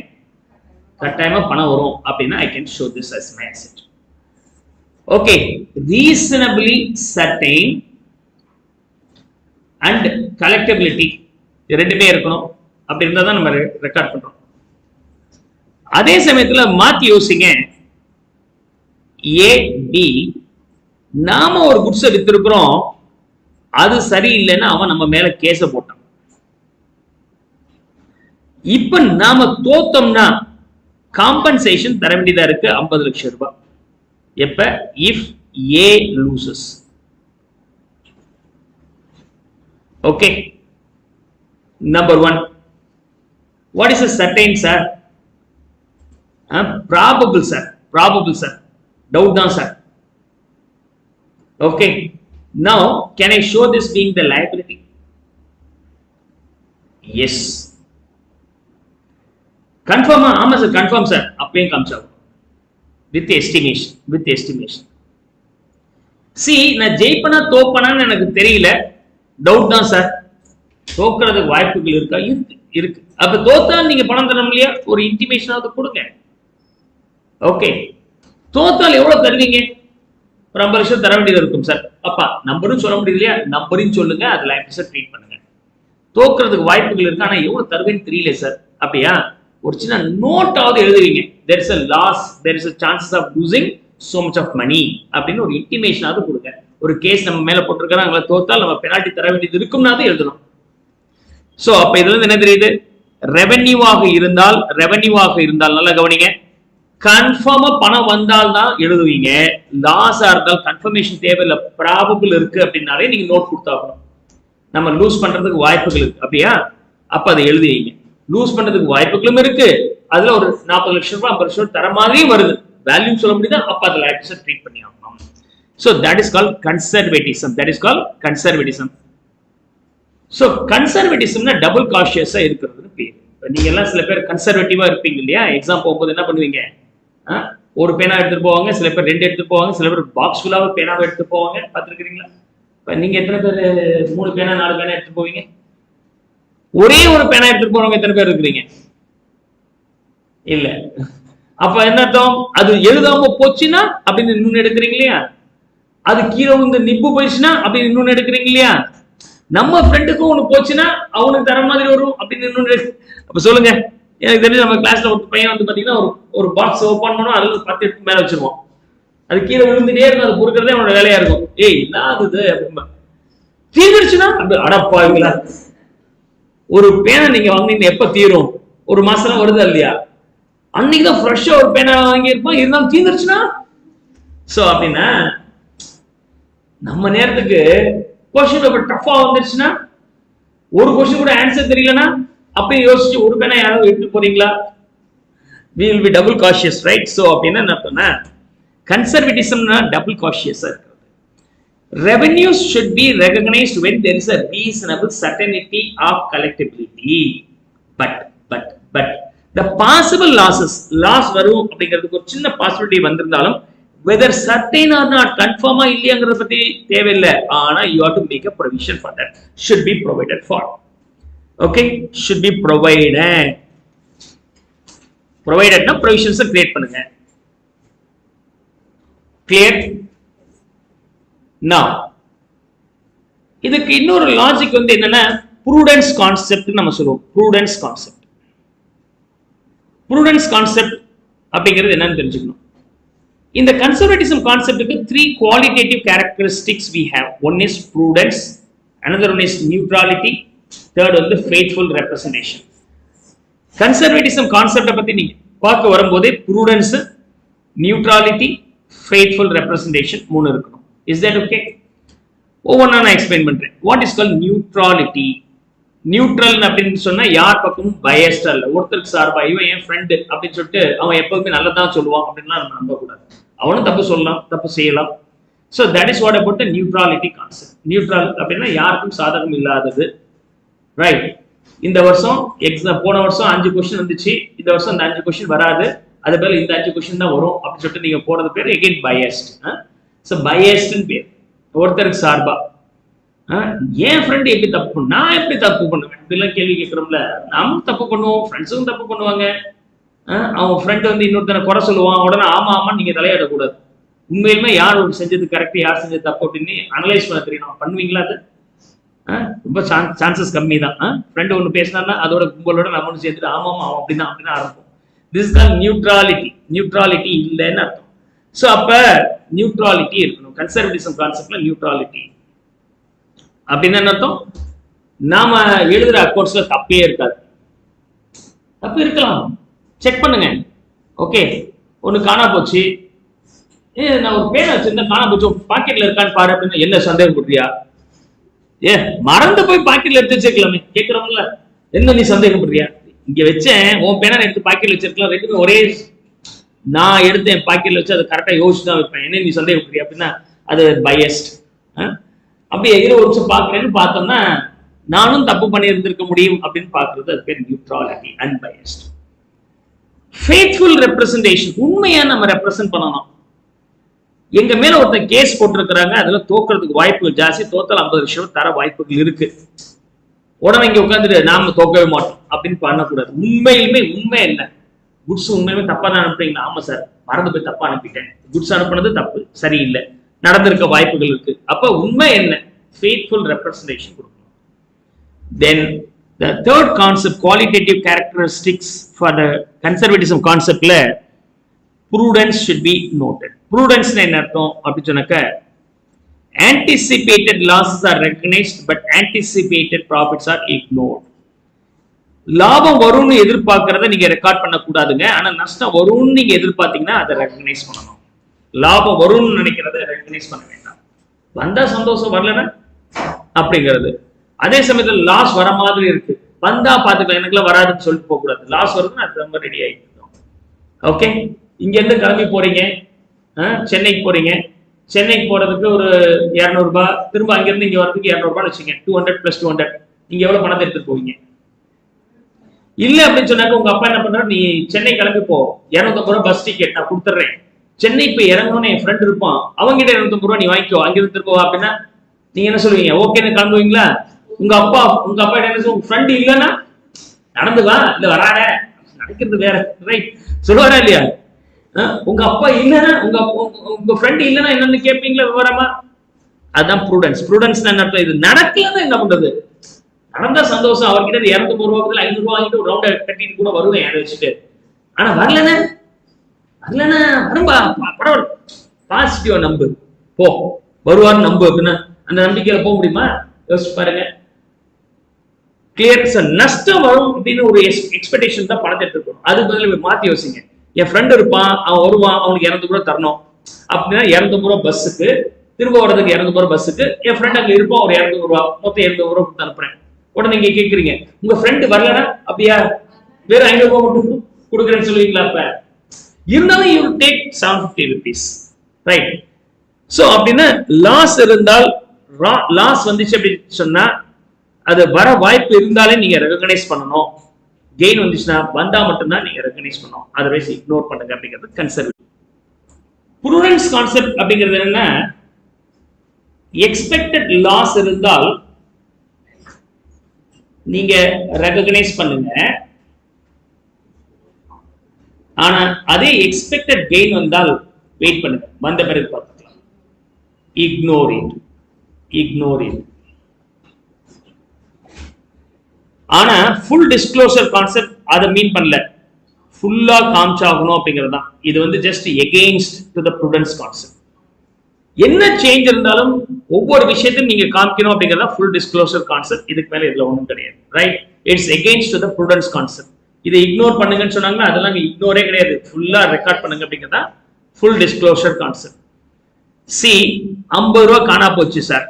கட்டாயமா பணம் வரும் அப்படின்னா I can show this as my asset. Okay, reasonably certain and collectability ரெண்டுமே இருக்கணும். அப்படி இருந்தா தான் நம்ம ரெக்கார்ட் பண்றோம். அதே சமயத்துல மாத்தி யோசிங்க, ஏ பி நாம ஒரு குட்ஸ் வித்திருக்கிறோம், அது சரியில்லைன்னா அவன் நம்ம மேல கேச போட்டான். இப்ப நாம தோத்தோம்னா காம்பன்சேஷன் தர வேண்டியதா இருக்கு 50 லட்சம் ரூபாய். எப்ப? If A loses. Okay, number 1, what is a certain sir? Probable sir. Doubt down sir. Okay, now can I show this being the liability? Yes. Confirm? Ama sir, confirm sir. Appayum kamcha with estimation. See, na ஜெயிப்பனா தோப்பனான்னு எனக்கு தெரியல, டவுட் தான் சார். தோக்கிறதுக்கு வாய்ப்புகள் இருக்கா? இருக்கு. அப்ப தோத்தா நீங்க பணம் தரணும் இல்லையா? ஒரு இன்டிமேஷனாவது கொடுங்க. ஓகே, தோத்தால் எவ்வளவு தருவீங்க? ஒரு 50 லட்சம் தர வேண்டியது இருக்கும் சார். அப்பா நம்பரும் சொல்ல முடியல இல்லையா? நம்பரையும் சொல்லுங்க, அது லைஃப் ட்ரீட் பண்ணுங்க. தோக்கிறதுக்கு வாய்ப்புகள் இருக்கு, ஆனா எவ்வளவு தருவேன்னு தெரியல சார். அப்படியா? ஒரு சின்ன நோட்டாவது எழுதுவீங்க. there is a loss, there is a chances of losing so much of money அப்படின்னு ஒரு இன்டிமேஷனாவது கொடுங்க. ஒரு கேஸ் நம்ம மேல போட்டிருக்காங்க, தோத்தால் நம்ம பெனால்டி தர வேண்டியது இருக்கும்னாவது எழுதணும். சோ அப்ப இதுல இருந்து என்ன தெரியுது? ரெவென்யூவாக இருந்தால் நல்லா கவனிங்க, கன்ஃபார்மா பணம் வந்தால் தான் எழுதுவீங்க. லாஸா இருந்தால் கன்ஃபர்மேஷன் தேவையில்லை, ப்ராபபிள் இருக்கு அப்படின்னாலே நீங்க நோட் கொடுத்தாகணும். நம்ம லூஸ் பண்றதுக்கு வாய்ப்புகள் இருக்கு அப்படியா, அப்ப அதை எழுதுவீங்க. லூஸ் பண்றதுக்கு வாய்ப்புகளும் இருக்கு, அதுல ஒரு 40 லட்சம் ரூபாய் 50 லட்சம் தர மாதிரியும் வருது, வேல்யூ சொல்ல முடியுதா, அப்ப அதை லைஃப் ட்ரீட் பண்ணி ஆகணும். So that is called conservatism. So கன்சர்வேட்டிசம்னா டபுள் காஷியஸா இருக்கிறது பேர். நீங்க எல்லாம் சில பேர் கன்சர்வேட்டிவா இருப்பீங்க இல்லையா, எக்ஸாம் போகும்போது என்ன பண்ணுவீங்க, ஒரு பேனா எடுத்துட்டு போவாங்க, சில பேர் 2 எடுத்துட்டு போவாங்க, சில பேர் பாக்ஸ் ஃபுல்லாவே பேனாவை எடுத்துட்டு போவாங்க, பார்த்துருக்கீங்களா? நீங்க எத்தனை பேர் 3 பேனா 4 பேனா எடுத்துட்டு போவீங்க? ஒரே ஒரு பேனா எடுத்துட்டு போறவங்க எத்தனை பேர் இருக்கிறீங்க? இல்ல. அப்ப என்ன அர்த்தம், அது எழுதாம போச்சுன்னா அப்படின்னு இன்னொன்னு எடுக்கிறீங்க இல்லையா, அது கீழே வந்து நிப்பு போயிடுச்சுன்னா அப்படின்னு இன்னொன்னு எடுக்கிறீங்க இல்லையா, நம்ம ஃப்ரெண்டுக்கும் ஒண்ணு போச்சுன்னா அவனுக்கு தர மாதிரி வரும் அப்படின்னு இன்னொன்னு. அப்ப சொல்லுங்க, எனக்கு தெரிஞ்சு நம்ம கிளாஸ்ல ஒரு பையன் வந்து பாத்தீங்கன்னா ஒரு பாக்ஸ் ஓபன் பண்ணும், அதுல 10 எடுத்து மேல வச்சிருவோம், அது கீழே விழுந்துட்டே இருக்கும், அது பொறுக்கிறதே அவனோட வேலையா இருக்கும். ஏய் இல்லாதது அப்படின்பா, தீர்ந்துருச்சுன்னா அப்படி அடப்பாவீங்களா, ஒரு பேனா நீங்க வாங்கினீங்க எப்ப தீரும், ஒரு மாசம் வருதா இல்லையா, அன்னைக்குதான் ஃப்ரெஷ்ஷா ஒரு பேனா வாங்கி இருப்போம், இருந்தாலும் தீர்ந்துருச்சுன்னா. சோ அப்படின்னா நம்ம நேரத்துக்கு கொஸ்டின் பேப்பர் டஃபா வந்துருச்சுன்னா, ஒரு கொஸ்டின் கூட ஆன்சர் தெரியலனா அப்படி யோசிச்சு ஒரு பேனா யாராவது எடுத்து போறீங்களா? we will be double cautious, right? So அப்படின்னா என்ன பண்ணா, கன்சர்வேட்டிசம்னா டபுள் காஷியஸா இருக்கு. Revenues should be recognized when there is a reasonable certainty of collectability. But the possible loss வரும் அப்படிங்கிறதுக்கு ஒரு சின்ன பாசிபிலிட்டி வந்திருந்தாலும் whether certain or not, confirm இல்லையாங்கிறத பத்தி தேவையில்லை, ஆனா you have to make a provision for that, should be provided for. Okay, should be provided na provisions create பண்ணுங்க. Clear? Now இதுக்கு இன்னொரு லாஜிக் வந்து என்னன்னா, prudence concept நம்ம சொல்லுவோம். prudence concept அப்படிங்கிறது என்னன்னு தெரிஞ்சுக்கணும். In the conservatism concept, 3 qualitative characteristics we have. One is prudence, another one is neutrality, third one is faithful representation. Conservatism concept பத்தி நீங்க பார்க்க வரும்போதே prudence, neutrality, faithful representation 3 இருக்கணும். Is that okay? ஒவ்வொன்றா நான் எக்ஸ்பிளைன் பண்றேன். What is called neutrality? Neutral அப்படின்னு சொன்னா யார் பக்கமும் பயஸ்டா இல்ல, ஒருத்தருக்கு சார்பா இவன் என் ஃப்ரெண்டு அப்படின்னு சொல்லிட்டு அவன் எப்பவுமே நல்லதான் சொல்லுவான் அப்படின்னா நம்ம நம்ப கூடாது. அவனும் தப்பு சொல்லலாம், தப்பு செய்யலாம். So that is what about the neutrality concept. Neutral அப்படின்னா யாருக்கும் சாதகம் இல்லாதது, ரைட்? இந்த வருஷம் போன வருஷம் 5 கொஸ்டின் வந்துச்சு, இந்த வருஷம் இந்த 5 கொஸ்டின் வராது, அது பேர் இந்த 5 கொஸ்டின் தான் வரும் அப்படின்னு சொல்லிட்டு நீங்க போறது பேர் எகெயின் பயஸ்ட். ஸோ பயஸ்ட்னு பேர், ஒருத்தருக்கு சார்பா. என் ஃப்ரெண்ட் எப்படி தப்பு, நான் எப்படி தப்பு பண்ணுவேன் இப்படிலாம் கேள்வி கேட்கிறோம்ல. நாமும் தப்பு பண்ணுவோம், ஃப்ரெண்ட்ஸும் தப்பு பண்ணுவாங்க. அவன் ஃப்ரெண்ட் வந்து இன்னொருத்தனை குறை சொல்லுவான், உடனே ஆமா ஆமான்னு நீங்க தலையாடக்கூடாது. உண்மையிலுமே யார் ஒரு செஞ்சது கரெக்ட், யார் செஞ்சது தப்பு அப்படின்னு அனலைஸ் பண்ண தெரியணும். பண்ணுவீங்களா? அது ரொம்ப சான்சஸ் கம்மி தான். ஃப்ரெண்ட் ஒன்று பேசினான்னா அதோட கும்பலோட நம்ம ஒன்று சேர்த்துட்டு ஆமா ஆமா அப்படிதான் அப்படின்னு ஆரம்பிப்போம். This is called neutrality. Neutrality இல்லைன்னு அர்த்தம். ஸோ அப்ப நியூட்ராலிட்டி இருக்கணும். கன்சர்வேட்டிசம் கான்செப்ட்ல நியூட்ராலிட்டி அப்படின்னு என்ன அர்த்தம்? நாம எழுதுற அக்கௌண்ட்ஸ்ல தப்பே இருக்காது. தப்பு இருக்கலாம், செக் பண்ணுங்க. ஓகே, ஒண்ணு காணா போச்சு, நான் ஒரு பேனை வச்சிருந்தேன் காணா போச்சு, பாக்கெட்ல இருக்கான்னு பாரு அப்படின்னு என்ன சந்தேகப்படுறியா? மறந்து போய் பாக்கெட்ல எடுத்து வச்சிருக்கலாமே கேட்கிறோம்ல, என்ன நீ சந்தேகப்படுறியா? இங்க வச்சேன், உன் பேனை எடுத்து பாக்கெட்ல வச்சிருக்கலாம், ரெண்டுமே ஒரே. நான் எடுத்து என் பாக்கெட்ல வச்சு அதை கரெக்டா யோசிச்சு தான் வைப்பேன், என்ன நீ சந்தேகப்படுறியா அப்படின்னா அது பயஸ்ட். அப்படி எதிர ஒரு நிமிஷம் பாக்குறேன்னு பார்த்தோம்னா நானும் தப்பு பண்ணி இருந்திருக்க முடியும் அப்படின்னு பாக்குறது அது பேர் நியூட்ராலிட்டி, அன்பயஸ்ட். ஃபேத்ஃபுல் ரெப்ரசன்டேஷன், உண்மையா நம்ம ரெப்ரசன்ட் பண்ணணும். எங்க மேல ஒருத்தர் கேஸ் போட்டிருக்கிறாங்க, அதுல தோக்குறதுக்கு வாய்ப்புகள் ஜாஸ்தி, தோத்தல் 50 லட்சம் தர வாய்ப்புகள் இருக்கு. உடனே இங்க உட்காந்துட்டு நாம தோக்கவே மாட்டோம் அப்படின்னு பண்ணக்கூடாது. உண்மையிலுமே உண்மை என்ன, குட்ஸ் உண்மையுமே தப்பா தான் அனுப்புறீங்களா? ஆமா சார், மறந்து போய் தப்பா அனுப்பிட்டேன், குட்ஸ் அனுப்புனது தப்பு, சரியில்லை, நடந்திருக்க வாய்ப்புகள் இருக்கு. அப்ப உண்மை என்ன, ஃபேத்ஃபுல் ரெப்ரசன்டேஷன் கொடுக்கணும். Then the third concept, qualitative characteristics for the conservatism concept la prudence should be noted. Prudence na enna artham appdi sonaka, anticipated losses are recognized but anticipated profits are ignored. லாபம் வரும்னு எதிர்பார்க்கறத நீங்க ரெக்கார்ட் பண்ண கூடாதுங்க. ஆனா நஷ்டம் வரும்னு நீங்க எதிர்பார்த்தீங்கன்னா அதை ரெகக்னைஸ் பண்ணணும். லாபம் வரும்னு நினைக்கிறத ரெகக்னைஸ் பண்ண வேண்டாம். வந்தா சந்தோஷம், வரலன்னா அப்படிங்கிறது. அதே சமயத்தில் லாஸ் வர மாதிரி இருக்கு, வந்தா பாத்துக்கலாம், எனக்குலாம் வராதுன்னு சொல்லிட்டு போக கூடாது. லாஸ் வருதுன்னு அது ரொம்ப ரெடி ஆயிட்டு. ஓகே, இங்க இருந்து கிளம்பி போறீங்க, சென்னைக்கு போறீங்க. சென்னைக்கு போறதுக்கு ஒரு 200 ரூபாய், திரும்ப அங்கிருந்து இங்க வரதுக்கு 200 ரூபாய் வச்சுங்க. 200 + 200 நீங்க எவ்வளவு பணத்தை எடுத்துட்டு போவீங்க? இல்ல அப்படின்னு சொன்னாக்க உங்க அப்பா என்ன பண்றாரு, நீ சென்னை கிளம்பி போ, 250 ரூபாய் பஸ் டிக்கெட் நான் கொடுத்துட்றேன். சென்னை போய் இறங்கணும்னு என் ஃப்ரெண்ட் இருப்பான், அவங்ககிட்ட 250 ரூபாய் நீ வாங்கிக்கோ, அங்கிருந்து திரும்ப அப்படின்னா நீங்க என்ன சொல்லுவீங்க? ஓகேன்னு கிளம்புவீங்களா? உங்க அப்பா என்ன சொல்லுங்க, உங்க ஃப்ரெண்ட் இல்லைன்னா நடந்து வா, இல்ல வராட, நடக்கிறது வேற, ரைட் சொல்லுவாரா இல்லையா? உங்க அப்பா இல்லைன்னா, உங்க ஃப்ரெண்ட் இல்லைன்னா என்னன்னு கேட்பீங்களா விவரமா? அதுதான் ப்ரூடன்ஸ். ப்ரூடன்ஸ் என்ன? இது நடக்கலன்னா என்ன பண்றது? நடந்தா சந்தோஷம், அவர்கிட்ட 250 ரூபாய் 500 ரூபாய் வாங்கிட்டு ஒரு ரவுண்ட் கட்டிட்டு கூட வருவேன் அதை வச்சுட்டு. ஆனா வரலன்னா வரும்பா, பரவாயில்ல, பாசிட்டிவா நம்பு, போ, வருவான்னு நம்பு அப்படின்னா அந்த நம்பிக்கையில போக முடியுமா? யோசிச்சு பாருங்க. கிளியர். நஷ்டம் வரும் அப்படின்னு ஒரு எக்ஸ்பெக்டேஷன் தான் பணத்தை எடுத்துக்கணும். அது பதில் மாத்தி யோசிங்க. என் ஃப்ரெண்ட் இருப்பான், அவன் வருவான், அவனுக்கு 200 ரூபாய் தரணும் அப்படின்னா 250 ரூபாய் பஸ்ஸுக்கு, திரும்ப வர்றதுக்கு 200 ரூபாய் பஸ்ஸுக்கு, என் ஃப்ரெண்ட் அங்க இருப்பான், ஒரு 200 ரூபாய், மொத்தம் 200 ரூபாய் கொடுத்து அனுப்புறேன். உடனே நீங்க கேட்குறீங்க, உங்க ஃப்ரெண்டு வரலன்னா அப்படியா வேற 500 ரூபாய் மட்டும் கொடுக்குறேன்னு சொல்லுவீங்களா? அப்ப இருந்தாலும் you take 750 rupees, right? So அப்படின்னா லாஸ் இருந்தால், லாஸ் வந்துச்சு அப்படின்னு சொன்னா அது வர வாய்ப்பு இருந்தாலே நீங்க ரெகக்னைஸ் பண்ணணும். கெயின் வந்துச்சுன்னா வந்தா மட்டும்தான் நீங்க ரெகக்னைஸ் பண்ணணும், அதர்வைஸ் இக்னோர் பண்ணுங்க அப்படிங்கிறது கன்சர்வேட்டிவ். ப்ரூடன்ஸ் கான்செப்ட் அப்படிங்கிறது என்னன்னா, எக்ஸ்பெக்டட் லாஸ் இருந்தால் நீங்க ரெகக்னைஸ் பண்ணுங்க, ஆனா அதே எக்ஸ்பெக்டட் கெயின் வந்தால் வெயிட் பண்ணுங்க, வந்த பிறகு பார்த்துக்கலாம். Ignore it. ஆனா ஃபுல் டிஸ்க்ளோசர் கான்செப்ட் அதை மீன் பண்ணல, ஃபுல்லா காமிச்சாகணும் அப்படிங்கிறது தான். இது வந்து just against to the prudence concept. என்ன சேஞ்ச் இருந்தாலும் ஒவ்வொரு விஷயத்தையும் நீங்க காமிக்கணும் அப்படிங்கிறதா ஃபுல் டிஸ்க்ளோசர் கான்செப்ட். இதுக்கு மேல இதுல ஒன்றும் கிடையாது, right? It's against to the prudence concept. இதை இக்னோர் பண்ணுங்கன்னு சொன்னாங்கன்னா அதெல்லாம் இக்னோரே கிடையாது, ஃபுல்லா ரெக்கார்ட் பண்ணுங்க அப்படிங்கிறதா ஃபுல் டிஸ்க்ளோசர் கான்செப்ட். சி 50 ரூபாய் காணா போச்சு சார்,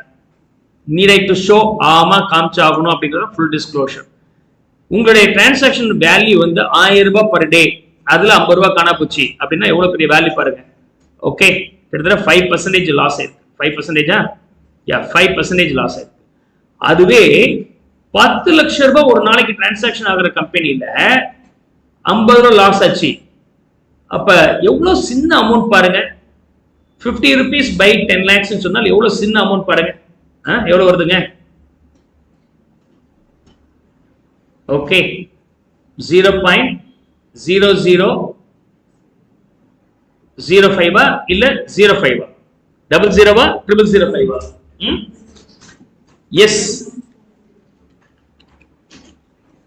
நீட் டு ஷோ, ஆமா காமிச்சாகணும் அப்படிங்கிறது ஃபுல் டிஸ்க்ளோசர். உங்களுடைய டிரான்சாக்ஷன் வேல்யூ வந்து 1000 ரூபாய் பர் டே, அதுல 50 ரூபாய் காணா போச்சு அப்படின்னா எவ்வளவு பெரிய வேல்யூ பாருங்க. ஓகே, கிட்டத்தட்ட 5% லாஸ் ஆயிருக்கு. 5%? யா, 5% லாஸ் ஆயிருக்கு. அதுவே 10 லட்சம் ரூபாய் ஒரு நாளைக்கு டிரான்சாக்ஷன் ஆகிற கம்பெனில 50 ரூபாய் லாஸ் ஆச்சு. அப்ப எவ்வளவு சின்ன அமௌண்ட் பாருங்க. 50 rupees by 10 lakhs சொன்னால் எவ்வளவு சின்ன அமௌண்ட் பாருங்க. எவ்வளவு வருதுங்க? ஓகே, 0.0005 இல்ல 05 00 0005? எஸ்.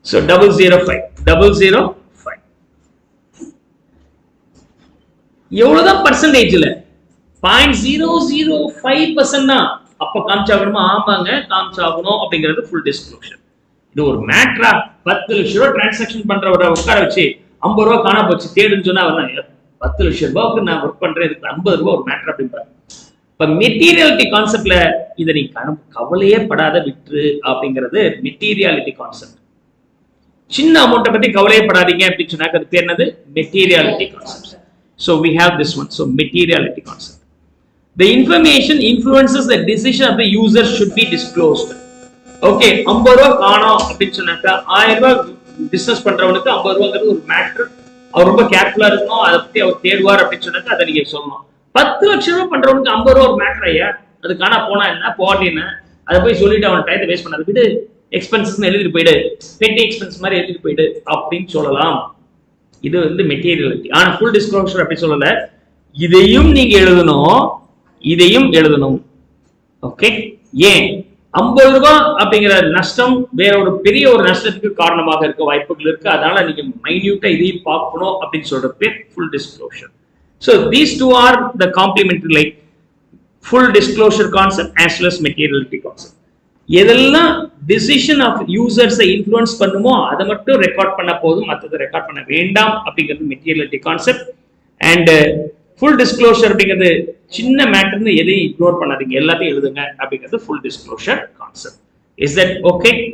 So 005 எவ்வளவுதான் பர்சன்டேஜ்ல? 0.005% தான். அப்ப காமிச்சாகணுமா? ஆமாங்க காமிச்சாகணும் அப்படிங்கிறது ஃபுல் டிஸ்க்ளோஷர். இது ஒரு மேட்ரா? 10 லட்சம் ரூபாய் டிரான்சாக்ஷன் பண்றவரை உட்கார வச்சு 50 ரூபாய் காணா போச்சு தேடுன்னு சொன்னா 10 லட்சம் ரூபாய்க்கு நான் ஒர்க் பண்றேன், இதுக்கு 50 ரூபாய் ஒரு மேட்ரா அப்படின்றாங்க. இப்ப மெட்டீரியாலிட்டி கான்செப்ட்ல இதை நீ கவலையே படாத விட்டுரு அப்படிங்கிறது மெட்டீரியாலிட்டி கான்செப்ட். சின்ன அமௌண்ட்டை பத்தி கவலையே படாதீங்க அப்படின்னு சொன்னாக்க அது பேர் என்னது? Materiality concept. So we have this one. So materiality concept. The information influences the decision of the user should be disclosed. Okay, 50 ரூபாய் காணோம் அப்படின்னு சொன்னாக்கா 1000 ரூபாய் பிசினஸ் பண்றவனுக்கு 50 ரூபாய்ங்கிறது ஒரு மேட்டர். அவர் ரொம்ப கேர்ஃபுல்லா இருக்கணும், அதை பத்தி அவர் தேடுவார் அப்படின்னு சொன்னாக்கா அதை நீங்க சொல்லணும். 10 லட்சம் ரூபாய் பண்றவனுக்கு 50 ரூபாய் ஒரு மேட்டர் ஐயா, அது காணா போனா என்ன போட்டி என்ன, அதை போய் சொல்லிட்டு அவன் டைத்தை வேஸ்ட் பண்ணாது, விடு, எக்ஸ்பென்சஸ் எழுதிட்டு போயிடு, பெட்டி எக்ஸ்பென்ஸ் மாதிரி எழுதிட்டு போயிடு அப்படின்னு சொல்லலாம். இது வந்து மெட்டீரியலிட்டி. ஆனா ஃபுல் டிஸ்க்ளோஷர் அப்படி சொல்லல, இதையும் நீங்க எழுதணும், இதையும் எழுதணும். ஓகே, ஏன் 50 ரூபாய் அப்படிங்கிற நஷ்டம் வேற ஒரு பெரிய ஒரு நஷ்டத்துக்கு காரணமாக இருக்க வாய்ப்புகள் இருக்கு, அதனால நீங்க மைன்யூட்டா இதையும் பார்க்கணும் அப்படின்னு சொல்ற பேர் full disclosure. So these two are the complementary, like full disclosure concept as well as materiality concept. எதெல்லாம் டிசிஷன் ஆஃப் யூசர்ஸை இன்ஃப்ளூயன்ஸ் பண்ணுமோ அதை மட்டும் ரெக்கார்ட் பண்ண போதும், மற்றதை ரெக்கார்ட் பண்ண வேண்டாம் அப்படிங்கிறது மெட்டீரியலிட்டி கான்செப்ட். அண்ட் ஃபுல் டிஸ்க்ளோஷர் அப்படிங்கிறது சின்ன மேட்டர்னு எதையும் இக்னோர் பண்ணாதீங்க, எல்லாத்தையும் எழுதுங்க அப்படிங்கிறது full disclosure concept. Is that okay?